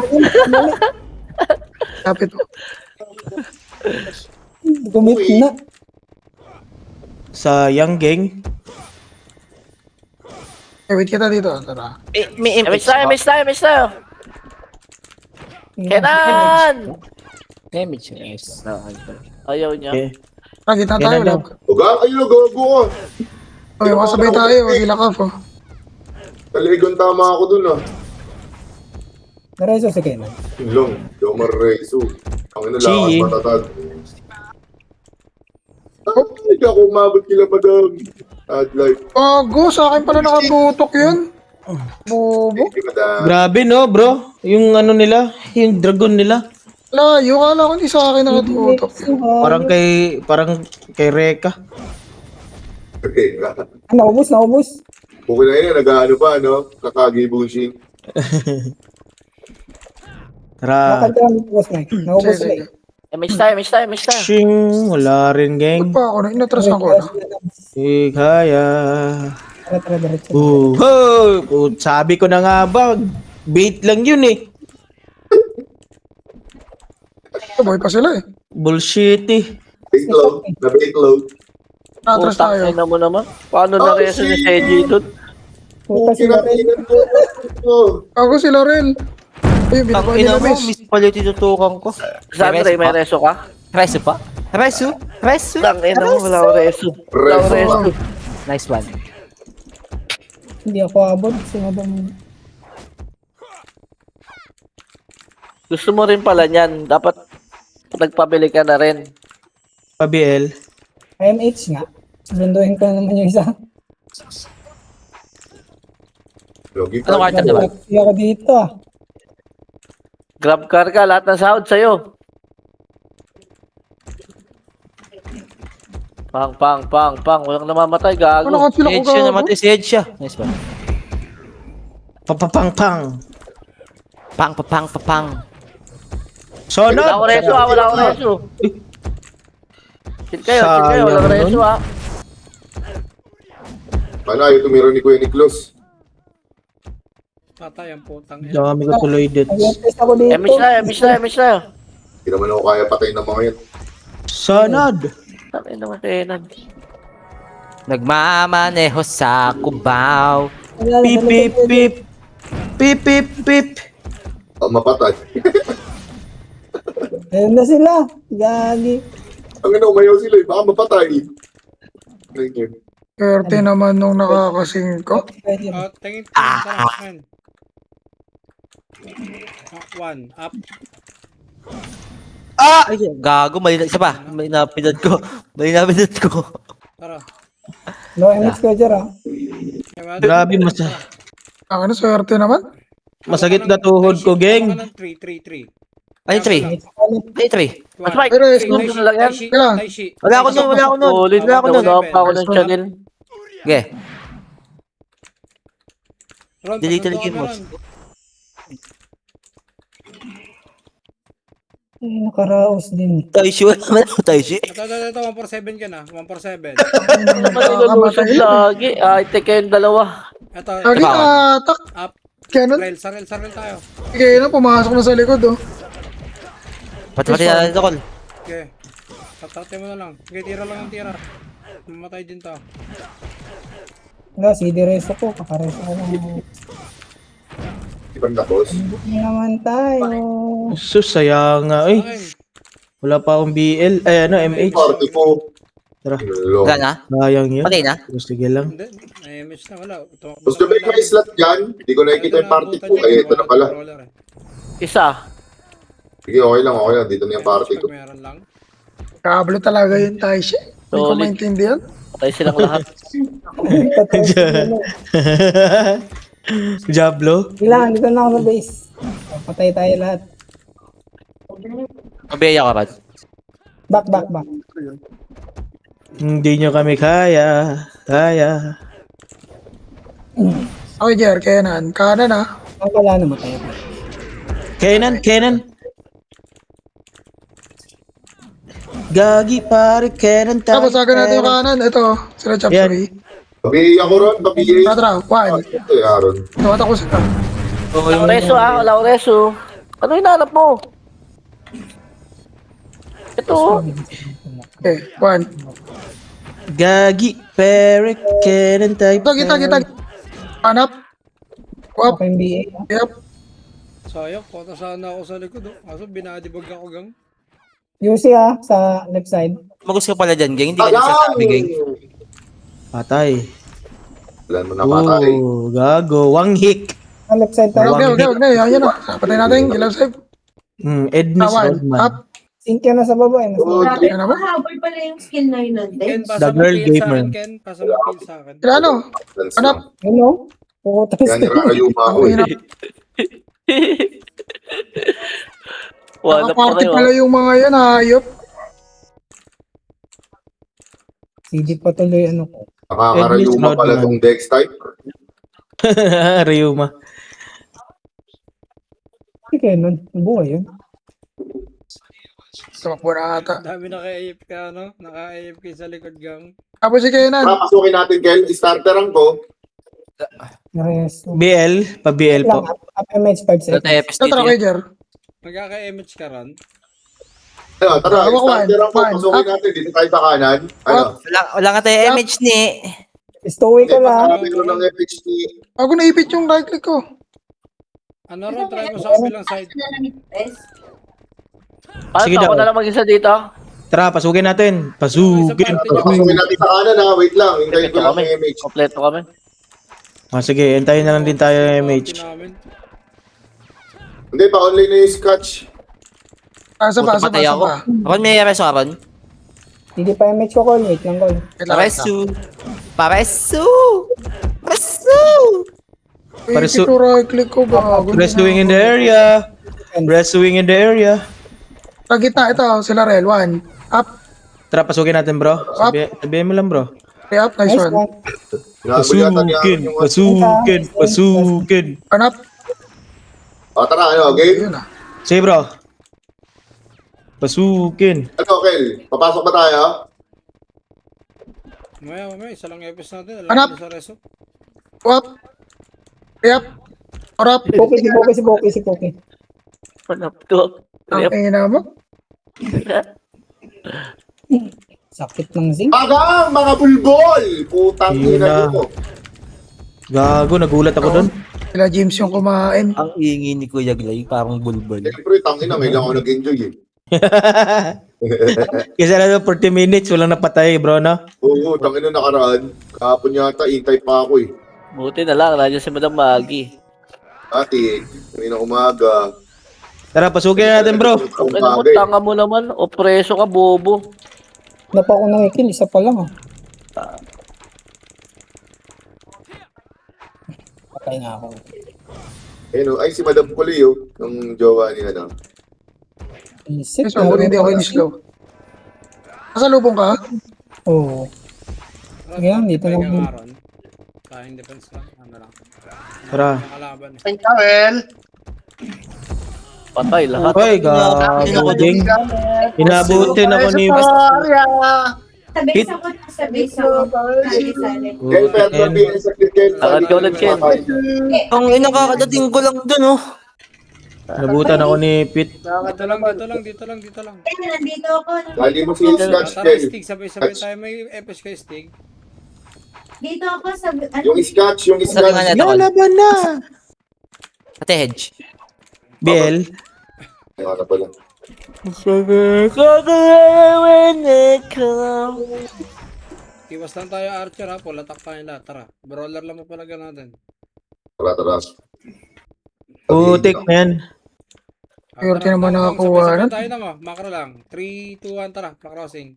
Speaker 1: Kapit mo.
Speaker 7: Gumit na.
Speaker 3: Sayang, gang.
Speaker 1: Wait kita dito. Tara.
Speaker 8: May
Speaker 4: Miss tayo, miss tayo, miss tayo. Kenan!
Speaker 8: Damage is.
Speaker 4: Ayaw niya.
Speaker 3: Okay.
Speaker 1: Kita
Speaker 3: Yan
Speaker 1: tayo,
Speaker 3: na daw.
Speaker 1: lab.
Speaker 5: Uga, ayun, gago ko.
Speaker 1: Okay, makasabay tayo. Sila ka po.
Speaker 5: Talagang tama ako dun ah.
Speaker 7: Nareso si Kenan.
Speaker 5: Yun lang, di ako mareso. Ang ina, lakas
Speaker 3: Gee.
Speaker 5: matatag. Hindi ako umabot kila madam. Ad life.
Speaker 1: Gago, sa akin pala nakatutok yun. Bobo.
Speaker 5: Thank you, madam.
Speaker 3: Grabe, no, bro? Yung ano nila, yung dragon nila.
Speaker 1: Layo, kala ko hindi sa akin nakatutok.
Speaker 3: Parang kay Reka.
Speaker 5: Okay,
Speaker 7: Naubos, naubos.
Speaker 5: okay na yun, nag-ano pa, no? Nakagi-bushing.
Speaker 3: Tara.
Speaker 7: Nakanta lang boss Mike. Naubos sila eh.
Speaker 4: Miss tayo, miss tayo, miss tayo.
Speaker 3: Shing, wala rin, gang.
Speaker 1: Ba't pa ako na? Inatrasan ko na.
Speaker 3: Kaya.
Speaker 7: Tara, tara, diretso.
Speaker 3: Sabi ko na nga ba, bait lang yun eh.
Speaker 1: Boy pa sila eh.
Speaker 3: Bullshit eh.
Speaker 5: Bait load, na-bait load.
Speaker 1: Natras
Speaker 4: Putang
Speaker 1: tayo.
Speaker 4: ina mo naman. Paano
Speaker 5: Oh,
Speaker 4: na-reso ni
Speaker 5: shit.
Speaker 4: Seji doon?
Speaker 7: Puta sila rin.
Speaker 1: Ako sila rin. Ayun,
Speaker 8: Ang
Speaker 1: binakuha
Speaker 8: ina
Speaker 1: nila,
Speaker 8: mo,
Speaker 1: miss.
Speaker 8: miss pala yung tinutukan ko.
Speaker 4: Sandre, may reso ka?
Speaker 8: Reso pa? Reso? Reso?
Speaker 4: Tang ina mo, wala akong reso. Wala akong
Speaker 5: Reso.
Speaker 4: reso.
Speaker 8: Nice one.
Speaker 7: Hindi ako abot. Si Madam.
Speaker 4: Gusto mo rin pala niyan. Dapat nagpabili ka na rin.
Speaker 3: Pa-BL.
Speaker 7: IMH nga. Susunduin ko na naman yung isa.
Speaker 5: Logi
Speaker 8: Ano
Speaker 5: pa.
Speaker 8: karta naman?
Speaker 7: Hindi ako dito ah.
Speaker 4: Grab car ka, lahat ng sahod sa'yo. Pang, pang, pang, pang. Walang namamatay,
Speaker 1: Ano
Speaker 4: gago.
Speaker 1: ka sila ko
Speaker 8: Si Edge siya
Speaker 1: gago?
Speaker 8: namatay, si Edge siya. Nice one.
Speaker 3: Papapang-pang.
Speaker 8: Pang, papang, papang.
Speaker 4: Wala
Speaker 3: Sonod!
Speaker 4: akong reso ah, wala akong reso. Chill kayo, chill kayo. Wala akong
Speaker 3: Sayang
Speaker 4: reso
Speaker 3: nun.
Speaker 4: ah.
Speaker 5: Paano ayaw tumira ni Kuya Niklos?
Speaker 2: Patay ang putang ina.
Speaker 3: Dami ko tuloy dito.
Speaker 7: Nag-test ako dito.
Speaker 4: Miss tayo, miss tayo, miss tayo.
Speaker 5: Hindi naman ako kaya patayin ng mga yan.
Speaker 3: Sonod!
Speaker 4: Tangin naman Kenan.
Speaker 8: Nagmamaneho sa Cubao.
Speaker 3: Pip, pip, pip. Pip, pip, pip.
Speaker 5: Mapatay.
Speaker 7: Ayun na sila. Gagi.
Speaker 5: Ang ina, umayaw sila eh. Baka mapatay. Thank you.
Speaker 1: Swerte naman nung nakakasing ko.
Speaker 2: Tingin ko. Tara, man. One, up.
Speaker 8: Ay, gago, mali na. Isa pa. Mali na pinad ko. Mali na pinad ko.
Speaker 2: Tara.
Speaker 7: No MX ko dyan ah.
Speaker 3: Grabe,
Speaker 1: Ano, swerte naman.
Speaker 3: masakit na tuhod ko, gang.
Speaker 2: 3, 3, 3.
Speaker 8: Ay, 3. Ay, 3.
Speaker 4: Mas Mike,
Speaker 1: Pero,
Speaker 4: gusto na lang yan.
Speaker 1: Kailan?
Speaker 8: Wala ako nun, wala ako nun.
Speaker 4: Solid
Speaker 8: Wala ako nun.
Speaker 4: Wala pa ako ng channel.
Speaker 8: Okay.
Speaker 2: Ron,
Speaker 8: Delete
Speaker 2: pasunduan
Speaker 8: again,
Speaker 2: mo,
Speaker 8: boss.
Speaker 2: Ron.
Speaker 7: Ay, nakaraos din.
Speaker 8: Taishi, wala naman ako, Taishi.
Speaker 2: Ito, 147 ka na. 147.
Speaker 4: Malulusog lagi. Ay, teka yung dalawa.
Speaker 2: Ito,
Speaker 1: Lagi atak.
Speaker 2: up.
Speaker 1: Ganun.
Speaker 2: Saril tayo.
Speaker 1: Kaya na, pumasok na sa likod oh.
Speaker 8: Pati na lang ito, Col.
Speaker 2: Okay. Tatate mo na lang. Okay, tira lang ang tira. Mamatay din to.
Speaker 7: Wala, CD reso ko. Kakareso ko lang.
Speaker 5: Ibang tapos.
Speaker 7: Hindi naman tayo.
Speaker 3: Sus, sayang nga. Ay,
Speaker 2: Akin.
Speaker 3: wala pa akong BL. Ay, ano, MH.
Speaker 5: Party po.
Speaker 3: Tara.
Speaker 5: Lolo.
Speaker 8: Wala na?
Speaker 3: Sayang yun.
Speaker 8: Patay na?
Speaker 3: Sige lang.
Speaker 2: Hindi. Miss na wala.
Speaker 5: Tapos na may slot dyan. Hindi ko nakikita yung party ko. Ay, ito na pala.
Speaker 4: Isa.
Speaker 5: Sige, okay lang, okay lang. Dito na yung party ko.
Speaker 2: Meron lang.
Speaker 1: Kablo talaga yun tayo siya. Hindi ko
Speaker 4: Solid.
Speaker 1: maintindihan.
Speaker 4: Patay silang lahat.
Speaker 3: Diablo.
Speaker 7: Ilan, dito na ako sa base. Patay tayo lahat.
Speaker 8: Mabeya ka, Rad.
Speaker 7: Back, back, back.
Speaker 3: Hindi nyo kami kaya. Kaya.
Speaker 1: Okay, Jer, Kenan. Kanan ah.
Speaker 7: Ang wala naman tayo.
Speaker 3: Kenan, Kenan. Gagi pare, kailan tayo?
Speaker 1: Tapos agad natin yung kanan. Ito, sila Chop
Speaker 3: Yan.
Speaker 1: Suey.
Speaker 5: Pabiyay ako ron, pabiyay.
Speaker 1: Tatra, one.
Speaker 5: Ito eh, Aaron.
Speaker 1: Tumatak ko sila.
Speaker 4: Wala ko reso wala ko reso. Ano hinahanap mo? Ito.
Speaker 1: Okay, one.
Speaker 3: Gagi pare, kailan tayo?
Speaker 1: Kita. Hanap. Wap.
Speaker 7: Ako yung BA.
Speaker 1: Yep.
Speaker 2: Sayang, kota sana ako sa likod. Oh. Kaso binadibag ako gang.
Speaker 7: UC sa left side.
Speaker 8: Magus ka pala dyan, gang. Hindi ka nagsasabi, gang.
Speaker 3: Patay.
Speaker 5: Wala mo na patay.
Speaker 3: Oh, gago. Wanghik.
Speaker 7: Sa left side tayo.
Speaker 1: Huwag na. Ayan na. Patay natin. Ilaw save.
Speaker 3: Edmis
Speaker 1: One.
Speaker 3: Rodman.
Speaker 1: Up.
Speaker 7: Sync yan na sa baba. Eh.
Speaker 5: Oh,
Speaker 10: Grabe,
Speaker 1: Ano ba?
Speaker 10: mahabol pala yung skill na yun
Speaker 2: Ken,
Speaker 10: natin.
Speaker 2: pasa
Speaker 3: The
Speaker 2: mo
Speaker 3: girl
Speaker 2: kill sa
Speaker 3: gamer.
Speaker 2: akin, Ken. Pasa mo kill sa akin.
Speaker 1: Sila ano?
Speaker 5: Balance
Speaker 1: Hanap.
Speaker 5: lang.
Speaker 7: Hello? Pukutas
Speaker 5: Yan, nirayuma ako eh.
Speaker 4: Wala pa
Speaker 1: Nakaparty
Speaker 4: kayo.
Speaker 1: pala yung mga yan. Hayop.
Speaker 7: CG pa tuloy ano ko.
Speaker 5: Nakakarayuma
Speaker 3: Edmis
Speaker 5: pala
Speaker 3: Rodman.
Speaker 5: tong Dex type.
Speaker 3: Ryuma.
Speaker 7: Hindi kayo nun. Nabuhay yun.
Speaker 1: Tumakbo na ata.
Speaker 2: Dami naka-AFK, ano? Naka-AFK sa likod gang.
Speaker 1: Tapos si Kenan.
Speaker 5: Pasukin natin, Kel. Starteran ko.
Speaker 7: Yes.
Speaker 3: BL, pa-BL
Speaker 7: Lang,
Speaker 3: po.
Speaker 7: up MH 5
Speaker 8: Wala
Speaker 7: seconds.
Speaker 8: tayo FS dito.
Speaker 1: Tatra kay Jer.
Speaker 2: Magkaka-MH ka ron.
Speaker 5: Ano, tara,
Speaker 1: Hawak ko,
Speaker 5: starteran ko.
Speaker 1: one.
Speaker 5: Pasukin natin. Dito tayo sa kanan. Ano?
Speaker 8: Wala ka tayo MH ni.
Speaker 7: Stowy ko lang.
Speaker 5: Sabi ko ng FHT.
Speaker 1: Ako naipit yung right click ko.
Speaker 2: Ano ron? Try mo sa kabilang side.
Speaker 10: Ano na lang yung test?
Speaker 3: Sige
Speaker 4: Ano, ako
Speaker 3: daw.
Speaker 4: na lang mag-isa dito.
Speaker 3: Tara, pasukin natin. Pasukin.
Speaker 5: Pasukin natin sa kanan ha. Wait lang. Hintayin ko
Speaker 4: Kompleto
Speaker 5: lang
Speaker 4: kami.
Speaker 5: ng MH.
Speaker 4: Kompleto kami.
Speaker 3: Sige, entayin na lang din tayo ng MH.
Speaker 2: Namin.
Speaker 5: Hindi, pa-online na yung scotch.
Speaker 1: Asa pa.
Speaker 8: Patay ako. Ako may reso ka ron.
Speaker 7: Hindi pa MH ko call. Wait lang call.
Speaker 8: Paresu. Paresu. Paresu.
Speaker 1: Paresu. Ito right click ko ba?
Speaker 3: Rescuing in the area. Rescuing in the area.
Speaker 1: Sa gitna, ito, sila Rel. One. Up.
Speaker 3: Tara, pasukin natin, bro. Sabihin mo lang, bro.
Speaker 1: Three up. Nice
Speaker 7: Nice
Speaker 1: one.
Speaker 7: one.
Speaker 5: Nabulatan niya
Speaker 3: Pasukin,
Speaker 5: yung...
Speaker 3: pasukin, pasukin.
Speaker 1: One up.
Speaker 5: O, tara, ano, game?
Speaker 1: Yun ah.
Speaker 3: Sige, bro. Pasukin.
Speaker 5: Ano, Kel? Papasok ba tayo?
Speaker 2: Mamaya, isa lang FS natin.
Speaker 1: Hanap.
Speaker 2: Alam ko sa reso.
Speaker 1: Up. Three up. Four up.
Speaker 7: Si Poki.
Speaker 4: Hanap to.
Speaker 1: Ang ina mo.
Speaker 7: Sakit ng zinc.
Speaker 5: Agang, mga bulbol! Putang
Speaker 3: Yun
Speaker 5: ina
Speaker 3: na.
Speaker 5: nyo.
Speaker 3: Gago, nagulat ako doon.
Speaker 1: Sila James yung kumain.
Speaker 8: Ang ingin ni Kuya Glay, parang bulbul.
Speaker 5: Siyempre, tangina, may lang ako nag-enjoy eh.
Speaker 3: Kasi ano, 40 minutes, walang napatay, bro, no?
Speaker 5: Oo, tangina nakaraan. Kahapon yata, intay pa ako eh.
Speaker 4: Buti na lang, nandiyan si Madam Maggie.
Speaker 5: Ati, kanina umaga.
Speaker 3: Tara, pasukin na natin, bro.
Speaker 4: Kung ano mo, tanga mo naman. O preso ka, bobo.
Speaker 7: Wala pa ako nakikill. Isa pa lang. Patay nga ako.
Speaker 5: Ayun, ay si Madam Kulio, nung jowa niya na.
Speaker 7: Isip.
Speaker 1: Yes, mabuti hindi ako in-slow. Nasa lubong ka?
Speaker 7: Oo. Ngayon, dito
Speaker 2: Try
Speaker 7: lang.
Speaker 2: ka nga ron. Tayong defense lang. Ano lang.
Speaker 3: Tara.
Speaker 2: Nakalaban eh.
Speaker 9: Thank you, Well.
Speaker 4: Patay lahat.
Speaker 3: Oy, gago, ding. Inabutin ako ni...
Speaker 10: Sa base ako, sa base ako. Sali-sali.
Speaker 5: Kel, pero sabihin sa Kel.
Speaker 4: Agad ka ulit, Ken.
Speaker 8: Ang ina, kakadating ko lang dun, oh.
Speaker 3: Nabutan ako ni Pete.
Speaker 2: Dito lang.
Speaker 10: Eh, nandito ako.
Speaker 5: Lali mo si Scotch,
Speaker 2: Tara,
Speaker 5: Kel.
Speaker 2: Stig. Sabay-sabay tayo. May FS kay Stig.
Speaker 10: Dito ako sa...
Speaker 5: Yung Scotch, yung
Speaker 8: Sabi nga
Speaker 5: Scotch.
Speaker 8: nito,
Speaker 3: Laban na!
Speaker 8: Ate Hedge.
Speaker 3: BL.
Speaker 5: Ano na pala.
Speaker 2: Iwas lang tayo Archer ha. Pulatak tayo lahat. Tara. Brawler lang mapalaga natin.
Speaker 5: Tara, tara.
Speaker 3: Putik na yan.
Speaker 1: Purity
Speaker 2: Tara,
Speaker 1: naman
Speaker 2: tara,
Speaker 1: nakakuha.
Speaker 2: sabay-sabay tayo na mo. Macro lang. 3, 2, 1. Tara. Pa-crossing.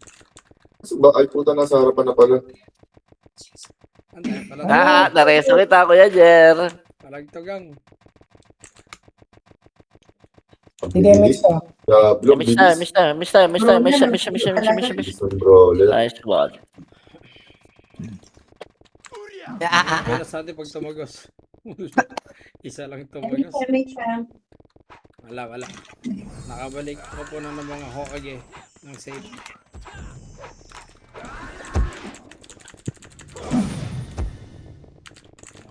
Speaker 5: Ay, puta, nasa harapan na pala.
Speaker 4: Nareso kita, Kuya Jer.
Speaker 2: Palagtogang.
Speaker 7: Hindi MH pa.
Speaker 5: Blue,
Speaker 4: Miss time.
Speaker 5: Brawler.
Speaker 4: Nice one.
Speaker 2: Kaya sa atin pag tumagos. Isa lang tumagos. Wala. Nakabalik ko po na ng mga Hokage ng safe.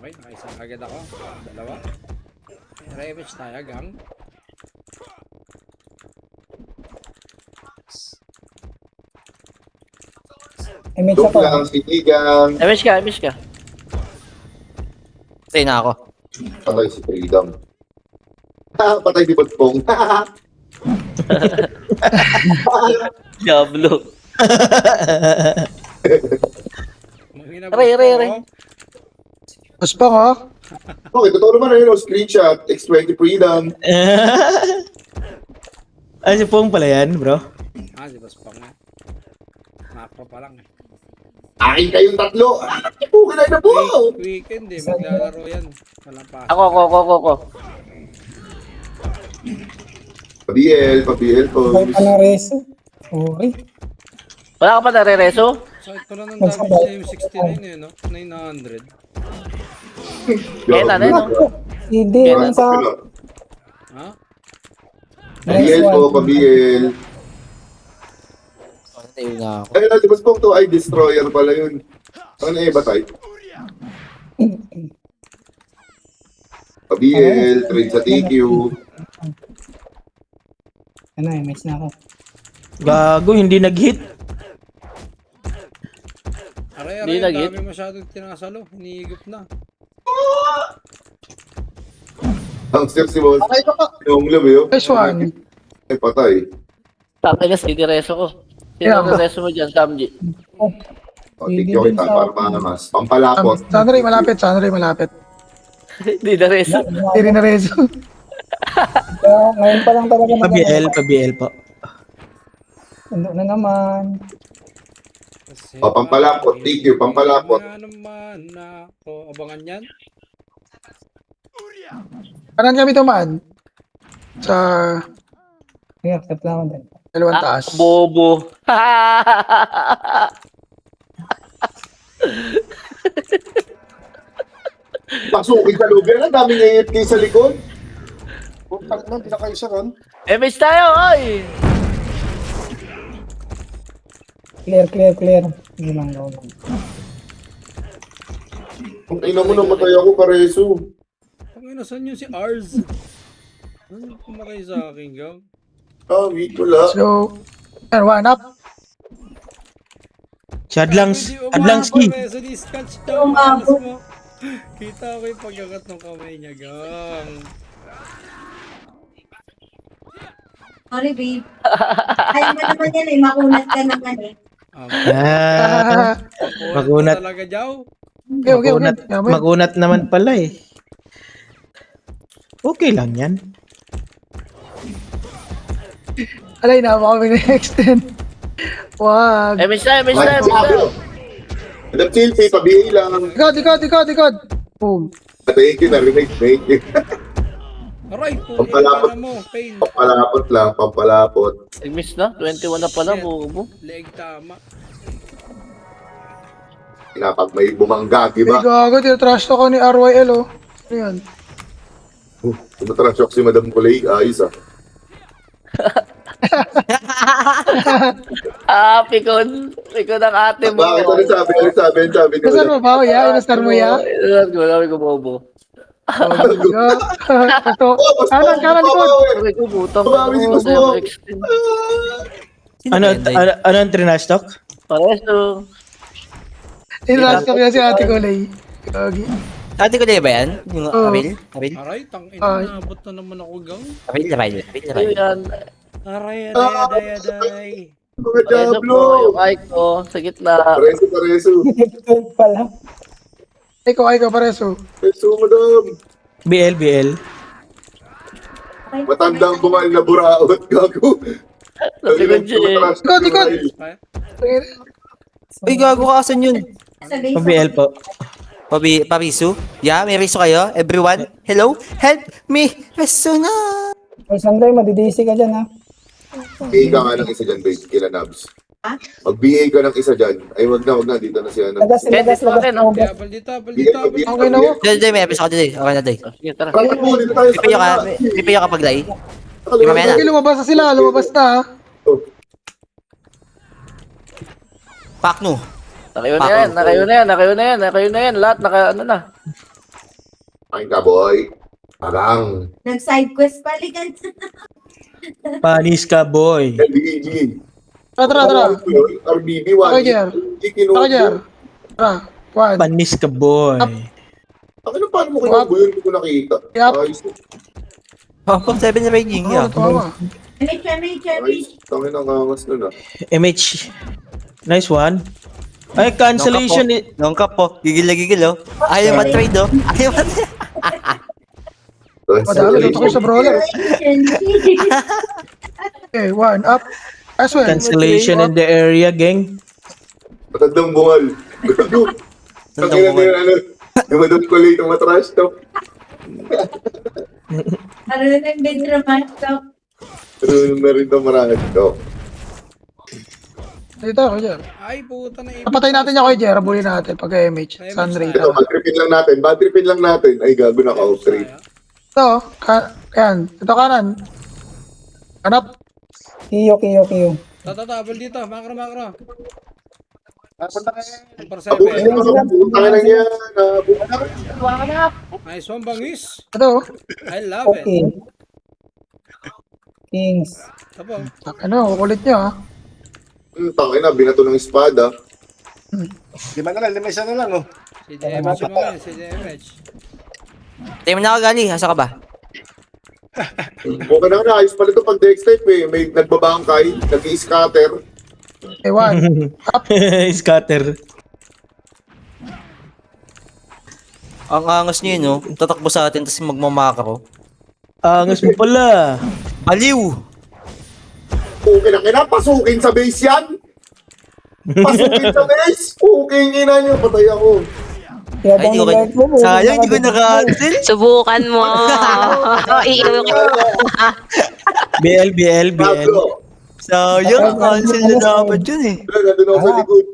Speaker 2: Okay, nakaisa agad ako. Dalawa. Revenge tayo, gang.
Speaker 7: Image
Speaker 5: Joke
Speaker 7: ako.
Speaker 5: lang, sinigang.
Speaker 4: Miss ka.
Speaker 8: Stay na ako.
Speaker 5: Patay si Freedom. Patay di Bagpong.
Speaker 4: Diablo.
Speaker 2: Mahina
Speaker 4: Aray.
Speaker 1: Mas pa ka?
Speaker 5: Okay, totoo naman yun. Screenshot, X20 Freedom.
Speaker 3: Ay, si Pong pala yan, bro.
Speaker 2: Ah, di ba spam nga. Macro pa lang eh.
Speaker 5: Akin kayong tatlo. Kinay na po.
Speaker 2: Weekend eh, maglalaro yan. Walang pasok.
Speaker 4: Ako.
Speaker 5: Pa-BL
Speaker 7: May
Speaker 5: po.
Speaker 7: pa ng reso. Sorry.
Speaker 4: Wala ka pa nare-reso?
Speaker 2: Sakit pala ng damage na yung 69 eh, no? 900.
Speaker 4: Kailan eh, no?
Speaker 7: Hindi naman sa
Speaker 2: Ha?
Speaker 5: Pa-BL po, pa-BL.
Speaker 8: Stay na ako.
Speaker 5: Ay, di ba Bagpong to ay destroyer pala yun. Ano eh, batay? Pa-BL, trade sa TQ.
Speaker 7: ano, image na ako.
Speaker 3: Gago, hindi nag-hit.
Speaker 2: Aray,
Speaker 4: Di
Speaker 2: ang
Speaker 4: nag-hit.
Speaker 2: dami masyadong tinasalo. Hinihigop na.
Speaker 5: Ang step si Boss. Yung lab yun.
Speaker 1: Nice one.
Speaker 5: Ay, patay.
Speaker 4: Tapos na sinireso ko. Sino
Speaker 1: Yeah.
Speaker 4: ang reso mo dyan, Samji?
Speaker 5: O, TQ kita para mas. Pampalapot.
Speaker 1: Sunray, malapit.
Speaker 4: Hindi na reso.
Speaker 1: Hindi rin na reso.
Speaker 7: Kaya ngayon pa lang talaga
Speaker 3: Pa-BL po.
Speaker 7: Ano na naman.
Speaker 2: Kasi
Speaker 5: Pampalapot, TQ, pampalapot.
Speaker 2: Nga naman ako. Abangan yan.
Speaker 1: Kanan kami tumaan. Sa
Speaker 7: Sige, accept lang ako din.
Speaker 1: dalawang taas.
Speaker 4: Bobo.
Speaker 5: Pasukin sa loob yan. Ang daming AFK sa likod.
Speaker 9: Putang na, bisa kayo sa ron.
Speaker 4: Miss tayo, oy!
Speaker 7: Clear. Hindi lang daw.
Speaker 5: Kung ina mo namatay ako, Kareso.
Speaker 2: Ang inasan yun si Ars. Ano kumatay sa akin, gang?
Speaker 5: Ah, weak wala.
Speaker 1: So, yan, one up.
Speaker 3: Si Adlangski.
Speaker 2: Reso ni Scotch daw. Alas mo. Kita ko yung pagkakat ng kamay niya, gang.
Speaker 10: Sorry, babe. Ayaw mo naman yan eh. Makunat ka naman eh.
Speaker 3: Ah, Magunat.
Speaker 2: Talaga, Jaw.
Speaker 1: Okay.
Speaker 3: Magunat naman pala eh. Okay lang yan.
Speaker 1: Alay na, baka kami na-extend. Wag.
Speaker 4: Miss tayo.
Speaker 5: Adam Chilpi, pa-BA lang.
Speaker 1: Ikot. Boom.
Speaker 5: Thank you, na-remake. Thank you.
Speaker 2: Aray po.
Speaker 5: Pampalapot.
Speaker 2: Ipala mo. Pain.
Speaker 5: Pampalapot lang, pampalapot.
Speaker 4: Miss na. 21 na pala, bobo.
Speaker 2: Leg tama.
Speaker 5: Pag may bumangga,
Speaker 1: Hey,
Speaker 5: diba?
Speaker 1: gago, tinatrash ako ni RYL, oh. Ano yan?
Speaker 5: Tumatransyock si Madam Kulay. Ayos ah.
Speaker 4: Pikon ang ate mo.
Speaker 5: Bakit? Ano sabi?
Speaker 1: Nasar mo ba? Ya? Nasar mo ya?
Speaker 4: Sabi ko, bobo.
Speaker 1: Kanan ko.
Speaker 4: Sabi ko, butang.
Speaker 5: Babawi si Boss mo.
Speaker 3: Ano ang trinash talk?
Speaker 4: Pareso.
Speaker 1: Tinatrash ko si ate ko, Lay. Gagi.
Speaker 8: Ate ko na ba yan? Yung
Speaker 1: Oo.
Speaker 8: Abil?
Speaker 2: Aray, tangin
Speaker 1: Ay.
Speaker 2: na. Nabot na naman ako, gang.
Speaker 8: Abil.
Speaker 4: Ayun yan.
Speaker 2: Aray.
Speaker 5: Mga
Speaker 4: Pareso
Speaker 5: Diablo.
Speaker 4: po, yung mic ko, sa gitna.
Speaker 5: Pareso.
Speaker 7: Pala.
Speaker 1: Ay ko, pareso.
Speaker 5: Pareso, Madam.
Speaker 3: BL.
Speaker 5: Matandang bumal na buraot. Gago.
Speaker 4: Nasigod siya eh.
Speaker 1: Ikot.
Speaker 8: Uy, gago ka, asan yun?
Speaker 10: Sabi
Speaker 3: Pa-BL po.
Speaker 8: Pabisu? Yeah, may riso kayo? Everyone? Hello? Help me! Reso na!
Speaker 7: Ay, Sandray, madidisi ka dyan, ha?
Speaker 5: BA ka nga ng isa dyan, babe. Kila Nabs. Mag-BA ka ng isa dyan. Ay, wag na. Dito na siya.
Speaker 7: Lagas.
Speaker 2: Kaya baldita.
Speaker 1: Okay na, oh.
Speaker 8: Day, may episode ako day. Okay na, day.
Speaker 4: Sige, tara.
Speaker 5: Tara po, dito tayo sa
Speaker 8: Pipayo ka pag day.
Speaker 5: kanila.
Speaker 8: mamaya na.
Speaker 1: Okay, lumabas na sila. Lumabas na, ha?
Speaker 8: Pakno.
Speaker 4: Nakayo na yan. Lahat, ano na.
Speaker 5: Akin ka, boy. Parang.
Speaker 10: Nag-side quest palikan.
Speaker 3: Panis ka, boy.
Speaker 5: LBG.
Speaker 1: Tara.
Speaker 5: RBB,
Speaker 1: Okay,
Speaker 5: 1.
Speaker 1: Jer.
Speaker 5: Hindi
Speaker 1: Okay,
Speaker 5: kinuha.
Speaker 1: Jer. Tara. One.
Speaker 3: Panis ka, boy.
Speaker 5: Ano, paano mo kinuha yun? Hindi ko nakita.
Speaker 1: Yup.
Speaker 5: Ayos.
Speaker 8: Pop 7 raging,
Speaker 1: Oo,
Speaker 8: yeah.
Speaker 1: tama.
Speaker 5: Ayos. Tangin ang angas nun, ah.
Speaker 3: MH. Nice one. Ay, cancellation.
Speaker 8: Nongkap po. Gigil na gigil, oh. Ayaw ma-trade, oh. Ayaw ma-trade.
Speaker 1: Madami dito ko sa brawler. Okay, one up. As well.
Speaker 3: Cancellation in the area, gang.
Speaker 5: Matandang bungal. Gago. Tangin na
Speaker 8: bungal.
Speaker 5: yun, ano. Yung madami ko late, matrash to.
Speaker 10: Ano na yung bedroom to?
Speaker 5: Pero na rin ito marami to.
Speaker 1: Dito ako, Jer.
Speaker 2: Ay, puta na
Speaker 1: Napatay natin niya kay Jer. Bully natin pag MH. Sunray.
Speaker 5: Ito, bad tripin lang natin. Ay, gago na ka-off trade.
Speaker 1: Ito, yan. Ito kanan. Hanap.
Speaker 7: Kiyo.
Speaker 2: Tatabal dito, makro.
Speaker 9: Punta kayo.
Speaker 2: Super
Speaker 5: Abulin
Speaker 2: 7.
Speaker 5: mo, puta ka lang yan.
Speaker 2: Nice one, bangis.
Speaker 1: Ito.
Speaker 2: I love it.
Speaker 7: Okay. Kings.
Speaker 2: Tapo.
Speaker 1: Ano, kukulit niyo ha.
Speaker 5: Tangin na, binato ng espada.
Speaker 9: Lima na lang, lima isa na lang, oh.
Speaker 2: Si JMH mo ngayon, si JMH.
Speaker 8: Tayo mo na ako, Gali. Asa ka ba?
Speaker 5: Okay na, ayos pala ito pag dex type eh. May nagbabangkay, nag-i-scatter.
Speaker 1: Okay, one.
Speaker 3: Scatter.
Speaker 8: Ang angas niyo yun, oh. Tatakbo sa atin, tapos magmamakaro.
Speaker 3: Angas mo pala.
Speaker 8: Baliw!
Speaker 5: Okay na, pasukin sa base yan. Pasukin sa base. Okay, ina nyo, patay ako.
Speaker 7: Kaya
Speaker 8: Ay, hindi ko
Speaker 7: live mo,
Speaker 8: sayang, hindi ko naka-cancel.
Speaker 6: Subukan mo. Iiwan ko.
Speaker 3: BL.
Speaker 5: Pablo,
Speaker 8: Sayang, cancel na dapat yun, eh.
Speaker 5: nandun ako sa likod.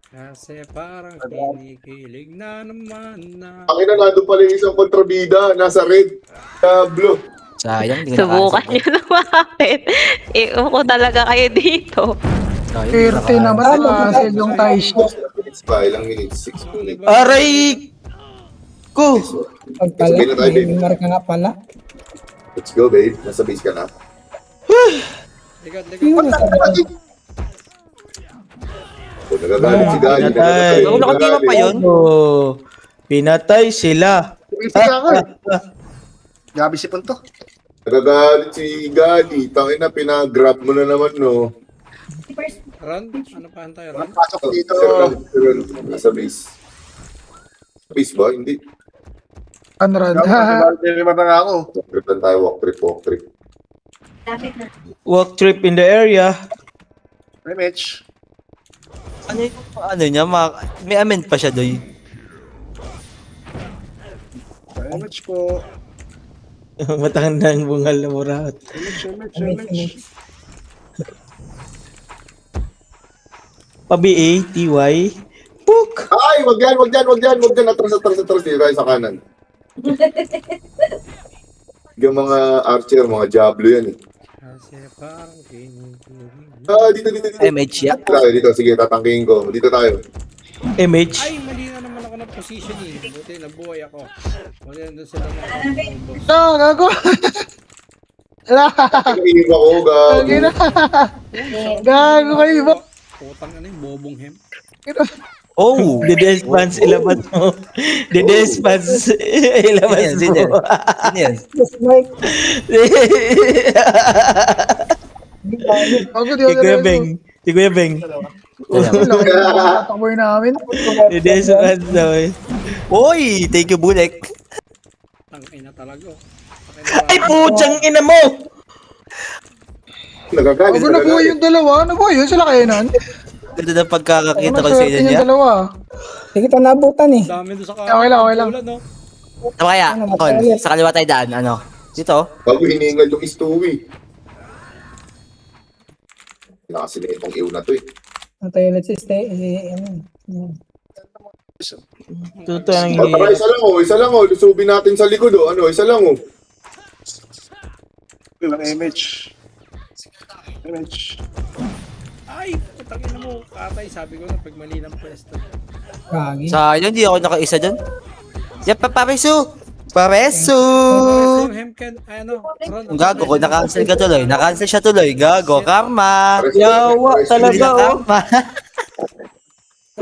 Speaker 2: Kasi parang kinikilig na naman na.
Speaker 5: Ang ina, nandun pala yung isang kontrabida, nasa red. Blue.
Speaker 8: Sayang, hindi ko
Speaker 6: Subukan
Speaker 8: naka-cancel.
Speaker 6: nyo lumapit. Iiwan ko talaga kayo dito.
Speaker 8: Sayang, hindi ko
Speaker 1: 30 naman
Speaker 8: naka-cancel.
Speaker 1: nakasil yung ties.
Speaker 5: Minutes pa, ilang minutes? 6 minutes.
Speaker 3: Aray ko.
Speaker 7: Pag pala,
Speaker 5: Sabihin na tayo, babe.
Speaker 7: may marka nga pala.
Speaker 5: Let's go, babe. Nasa base ka na.
Speaker 2: Ligat.
Speaker 7: Yun, sabi.
Speaker 5: O, nagagalit si Gali.
Speaker 3: Pinatay.
Speaker 8: Kung nakatira pa yun,
Speaker 3: Oh, pinatay sila.
Speaker 9: Grabe si Punto.
Speaker 5: Nagagalit si Gali. Tangin na, pinag-grab mo na naman, no?
Speaker 2: Run? Ano pa antay, run?
Speaker 9: Pasok dito.
Speaker 5: Nasa base. Base ba? Hindi.
Speaker 1: Unrun.
Speaker 9: Lima na nga ako.
Speaker 5: Walk trip lang tayo. Walk trip.
Speaker 10: Lapit na.
Speaker 3: Walk trip in the area.
Speaker 9: Rematch.
Speaker 8: ano niya, may amend pa siya doy.
Speaker 9: Rematch po.
Speaker 3: Matandang bungal na murat.
Speaker 9: Rematch.
Speaker 3: Pa-BA, TY. Book!
Speaker 5: Ay, wag yan. Atras. Dito tayo sa kanan. Yung mga archer, mga Diablo yan eh.
Speaker 2: Kasi parang kinikilig.
Speaker 5: Dito.
Speaker 8: MH, yeah.
Speaker 5: Dito, sige, tatangkihin ko. Dito tayo.
Speaker 3: MH.
Speaker 2: Ay, mali na naman ako ng position eh. Buti nabuhay ako. Mali na doon sila mga boss.
Speaker 1: Gago.
Speaker 5: Iiba ko, gago.
Speaker 1: Gago kayo ba?
Speaker 2: Putang ano yung bobong hem.
Speaker 8: Oh!
Speaker 3: The Despans, ilabas mo. The Despans, ilabas
Speaker 8: Sino yan?
Speaker 3: mo.
Speaker 8: Sino yan?
Speaker 7: Yes, Mike.
Speaker 1: Gago, di
Speaker 3: Si
Speaker 1: ako
Speaker 3: Kuya Beng. Si Kuya Beng.
Speaker 1: Tatakboy namin.
Speaker 3: The Despans daw eh.
Speaker 8: Oy! Thank you, Bulek.
Speaker 2: Tangay na talaga.
Speaker 3: Ay, putsang ina mo!
Speaker 5: Nagagalit.
Speaker 1: Gago, nabuhay yung dalawa. Nabuhay yun sila kainan.
Speaker 8: Ganda ng pagkakakita ko sa
Speaker 1: Maswerte
Speaker 8: inyo
Speaker 1: yung
Speaker 8: niya.
Speaker 1: dalawa.
Speaker 7: Sige, ito nabutan eh.
Speaker 2: Dami doon sa
Speaker 1: Okay lang.
Speaker 2: Ulan, no?
Speaker 8: Tama kaya, Kon, sa kaliwa tayo daan, ano? Dito?
Speaker 5: Bago hiningal yung Stewie. Nakasili itong ew na to eh.
Speaker 7: Ang tayo, let's stay.
Speaker 3: Totoo ang
Speaker 5: Tara, isa lang oh. Lusubin natin sa likod oh. Ano, isa lang oh.
Speaker 9: Ilang MH. Rematch.
Speaker 2: Ay, putang ina mo. Katay, sabi ko na pag mali ng pwesto.
Speaker 7: Kagi.
Speaker 8: Sayang, hindi ako nakaisa dyan. Yan, Parisu! Parisu!
Speaker 2: Yung Hemken, ano, Ron.
Speaker 8: Ang gago ko, naka-cancel ka tuloy. Naka-cancel siya tuloy. Gago, karma.
Speaker 3: Yawa talaga, oh.
Speaker 8: Karma.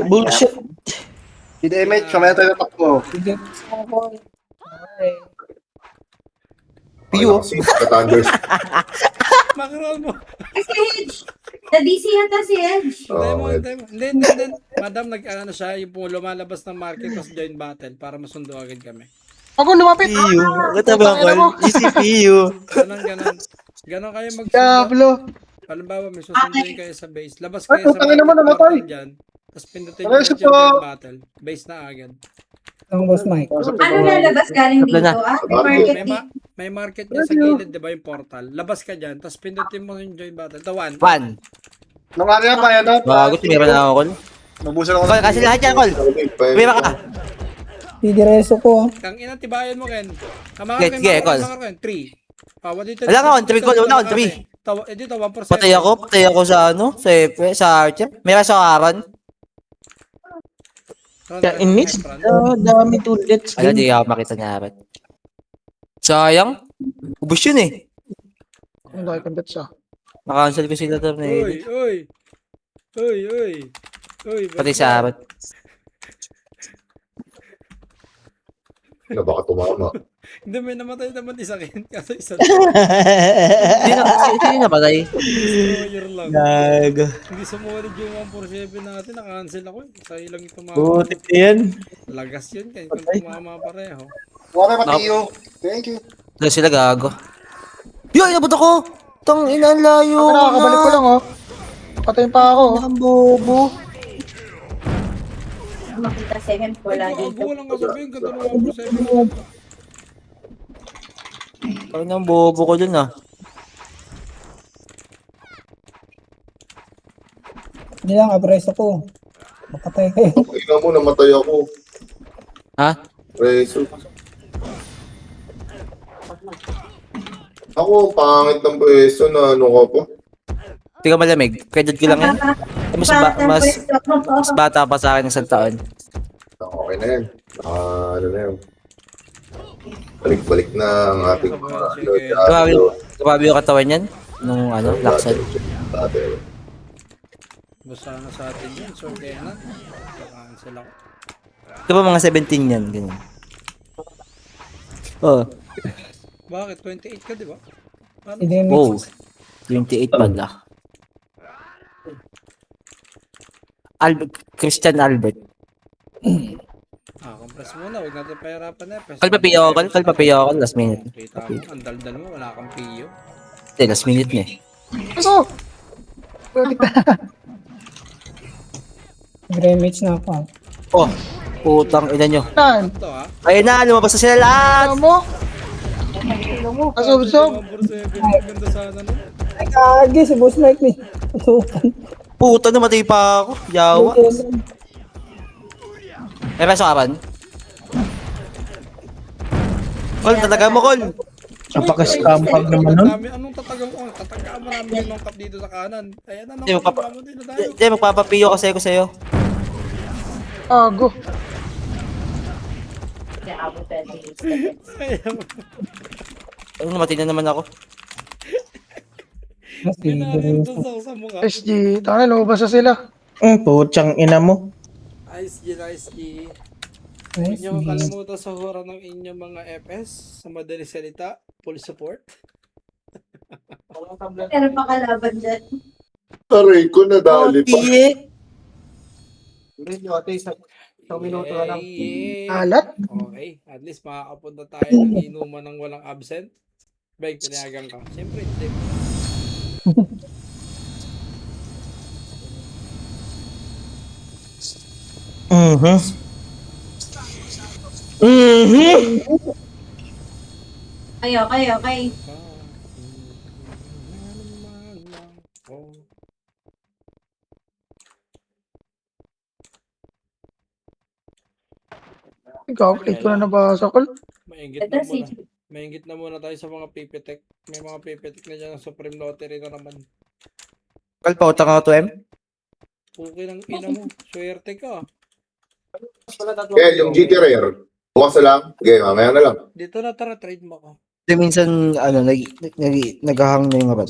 Speaker 3: Bullshit.
Speaker 9: Si Demet, kamaya tayo takbo.
Speaker 8: Piyo.
Speaker 5: Si Thunders.
Speaker 2: Makaroon mo.
Speaker 10: Si Edge. Na-DC yata si Edge.
Speaker 2: Hindi. Madam, nag-ano siya, yung lumalabas ng market tapos join battle para masundo agad kami.
Speaker 1: Ako lumapit.
Speaker 8: Piyo. Katabi ako. Easy Piyo.
Speaker 2: Ganon kayo mag
Speaker 1: Diablo.
Speaker 2: Halimbawa, may susunduin kayo sa base. Labas kayo sa
Speaker 9: putangin naman, namatay.
Speaker 2: portal dyan. Tapos pindutin
Speaker 9: Aray,
Speaker 2: mo
Speaker 9: isa
Speaker 2: yung
Speaker 9: pa.
Speaker 2: join battle. Base na agad.
Speaker 7: Ang boss Mike.
Speaker 10: Ano lalabas galing dito?
Speaker 8: na.
Speaker 10: May market
Speaker 2: May,
Speaker 10: dito.
Speaker 2: may market dyan sa gilid, di ba yung portal? Labas ka dyan, tapos pindutin mo yung join battle. The one.
Speaker 8: One.
Speaker 9: Nung ano yan, kaya na.
Speaker 8: Bago, tumira na ako, Col.
Speaker 9: Nabusan ako.
Speaker 8: Col, kasi lahat yan, Col. Tumira ka.
Speaker 7: Didireso ko.
Speaker 2: Kang ina, tibayan mo, Ken.
Speaker 8: Sige, Col.
Speaker 2: 3. Pawa dito.
Speaker 8: Wala nga, on three, Col. Una, on three.
Speaker 2: Dito, 1%.
Speaker 8: Patay ako sa ano, sa Archer. May sa Aaron.
Speaker 3: Kaya inis. Dami tulits.
Speaker 8: Ala, di ako makita niya Aaron. Sayang. Ubus yun eh.
Speaker 1: Ang dahil kong siya.
Speaker 8: Nakancel ko sila to na
Speaker 2: Uy.
Speaker 8: Pati sa Aaron.
Speaker 5: Na baka tumama.
Speaker 2: Hindi, may namatay naman isa, Ken. Kaso isa.
Speaker 8: Hindi na patay.
Speaker 2: Destroyer lang.
Speaker 3: Gago.
Speaker 2: Hindi sumulit yung 147 natin. Naka-cancel ako. Sa ilang tumama.
Speaker 3: Butit yan.
Speaker 2: Lagas yun, Ken. Kung tumama pareho.
Speaker 9: Okay, Matiyo. Thank you.
Speaker 8: Doon sila gago. Yo, inabot ako! Tang ina, ang layo
Speaker 1: Ako nakakabalik ko lang, oh. Patayin pa ako. oh.
Speaker 8: Ang bobo.
Speaker 10: Makita second ko lang
Speaker 2: Gago,
Speaker 10: dito.
Speaker 2: walang kasabihin. Ganda ng 147.
Speaker 8: Parang ang bobo ko dun ah.
Speaker 7: Hindi lang, apreso ko. Makatay kayo.
Speaker 5: Ina mo, namatay ako.
Speaker 8: Ha?
Speaker 5: Preso. Ako, pangit ng pwesto na ano ka pa.
Speaker 8: Hindi ka malamig. Credit ko lang yan. Mas bata pa sa akin ng isang taon.
Speaker 5: Okay na yan. Ano na yan. Balik-balik na ang ating mga
Speaker 8: Grabe yung katawan yan. Nung ano, laksan.
Speaker 2: Basta na sa atin yun. So, kaya na. Naka-cancel ako.
Speaker 8: Ito ba mga 17 yan? Ganyan. Oh.
Speaker 2: Bakit? 28 ka, di ba? Paano?
Speaker 7: Si Demet.
Speaker 8: Wow. 28 pala. Christian Albert.
Speaker 2: Compress muna. Huwag natin pahirapan na.
Speaker 8: Kalpapiyo ako. Last minute.
Speaker 2: Kita mo, ang daldal mo. Wala kang piyo.
Speaker 8: Hindi, last minute niya eh.
Speaker 1: Ako! Butik na.
Speaker 7: Gremage na ako.
Speaker 8: Oh, putang ina nyo.
Speaker 1: Yan.
Speaker 2: Ito ha.
Speaker 8: Ayun na, lumabas na sila lahat!
Speaker 1: Ano mo? Kasubsob.
Speaker 2: 147. Ang ganda sana nun.
Speaker 7: Ay, kagi si boss Mike ni. Tutukan.
Speaker 8: Puta, namatay pa ako. Yawa. May peso ka, Pan? Col, talaga mo, Col.
Speaker 3: Napaka-scampag naman nun.
Speaker 2: Anong tatagang ko? Tatagaan mo namin yung longkap dito sa kanan. Ayan na,
Speaker 8: Hindi,
Speaker 2: longkap mo dito tayo.
Speaker 8: Hindi, magpapapiyo kasi ako sa'yo.
Speaker 1: Ago.
Speaker 8: Ayun, namatay na naman ako.
Speaker 2: Pinarin doon sa mukha.
Speaker 1: SG. Tanga, lumabas na sila.
Speaker 3: Putsang ina mo.
Speaker 2: Ice G.
Speaker 7: Nice.
Speaker 2: Huwag niyo kalimutan sa hura ng inyong mga FS. Sa madaling salita, full support.
Speaker 10: Pero pa kalaban dyan.
Speaker 5: Aray ko, nadali pa.
Speaker 1: Alat.
Speaker 2: Okay, at least makakapunta tayo ng inuman ng walang absent. Bag, pinayagan ka. Siyempre, hindi.
Speaker 10: Okay.
Speaker 1: Ikaw, click ko na nabasa ko.
Speaker 2: Maingit
Speaker 10: Ito
Speaker 2: na
Speaker 10: si
Speaker 2: muna. Maingit na muna tayo sa mga pipitek. May mga pipitek na dyan ng Supreme Lottery na naman.
Speaker 8: Col, pautang ako 2M.
Speaker 2: Okay ng ina mo. Swerte ka.
Speaker 5: Kaya yung GT Rare. Bukas na lang. Okay, mamaya na lang.
Speaker 2: Dito na tara, trade mo ako.
Speaker 8: Minsan, ano, naghahang na yung ron.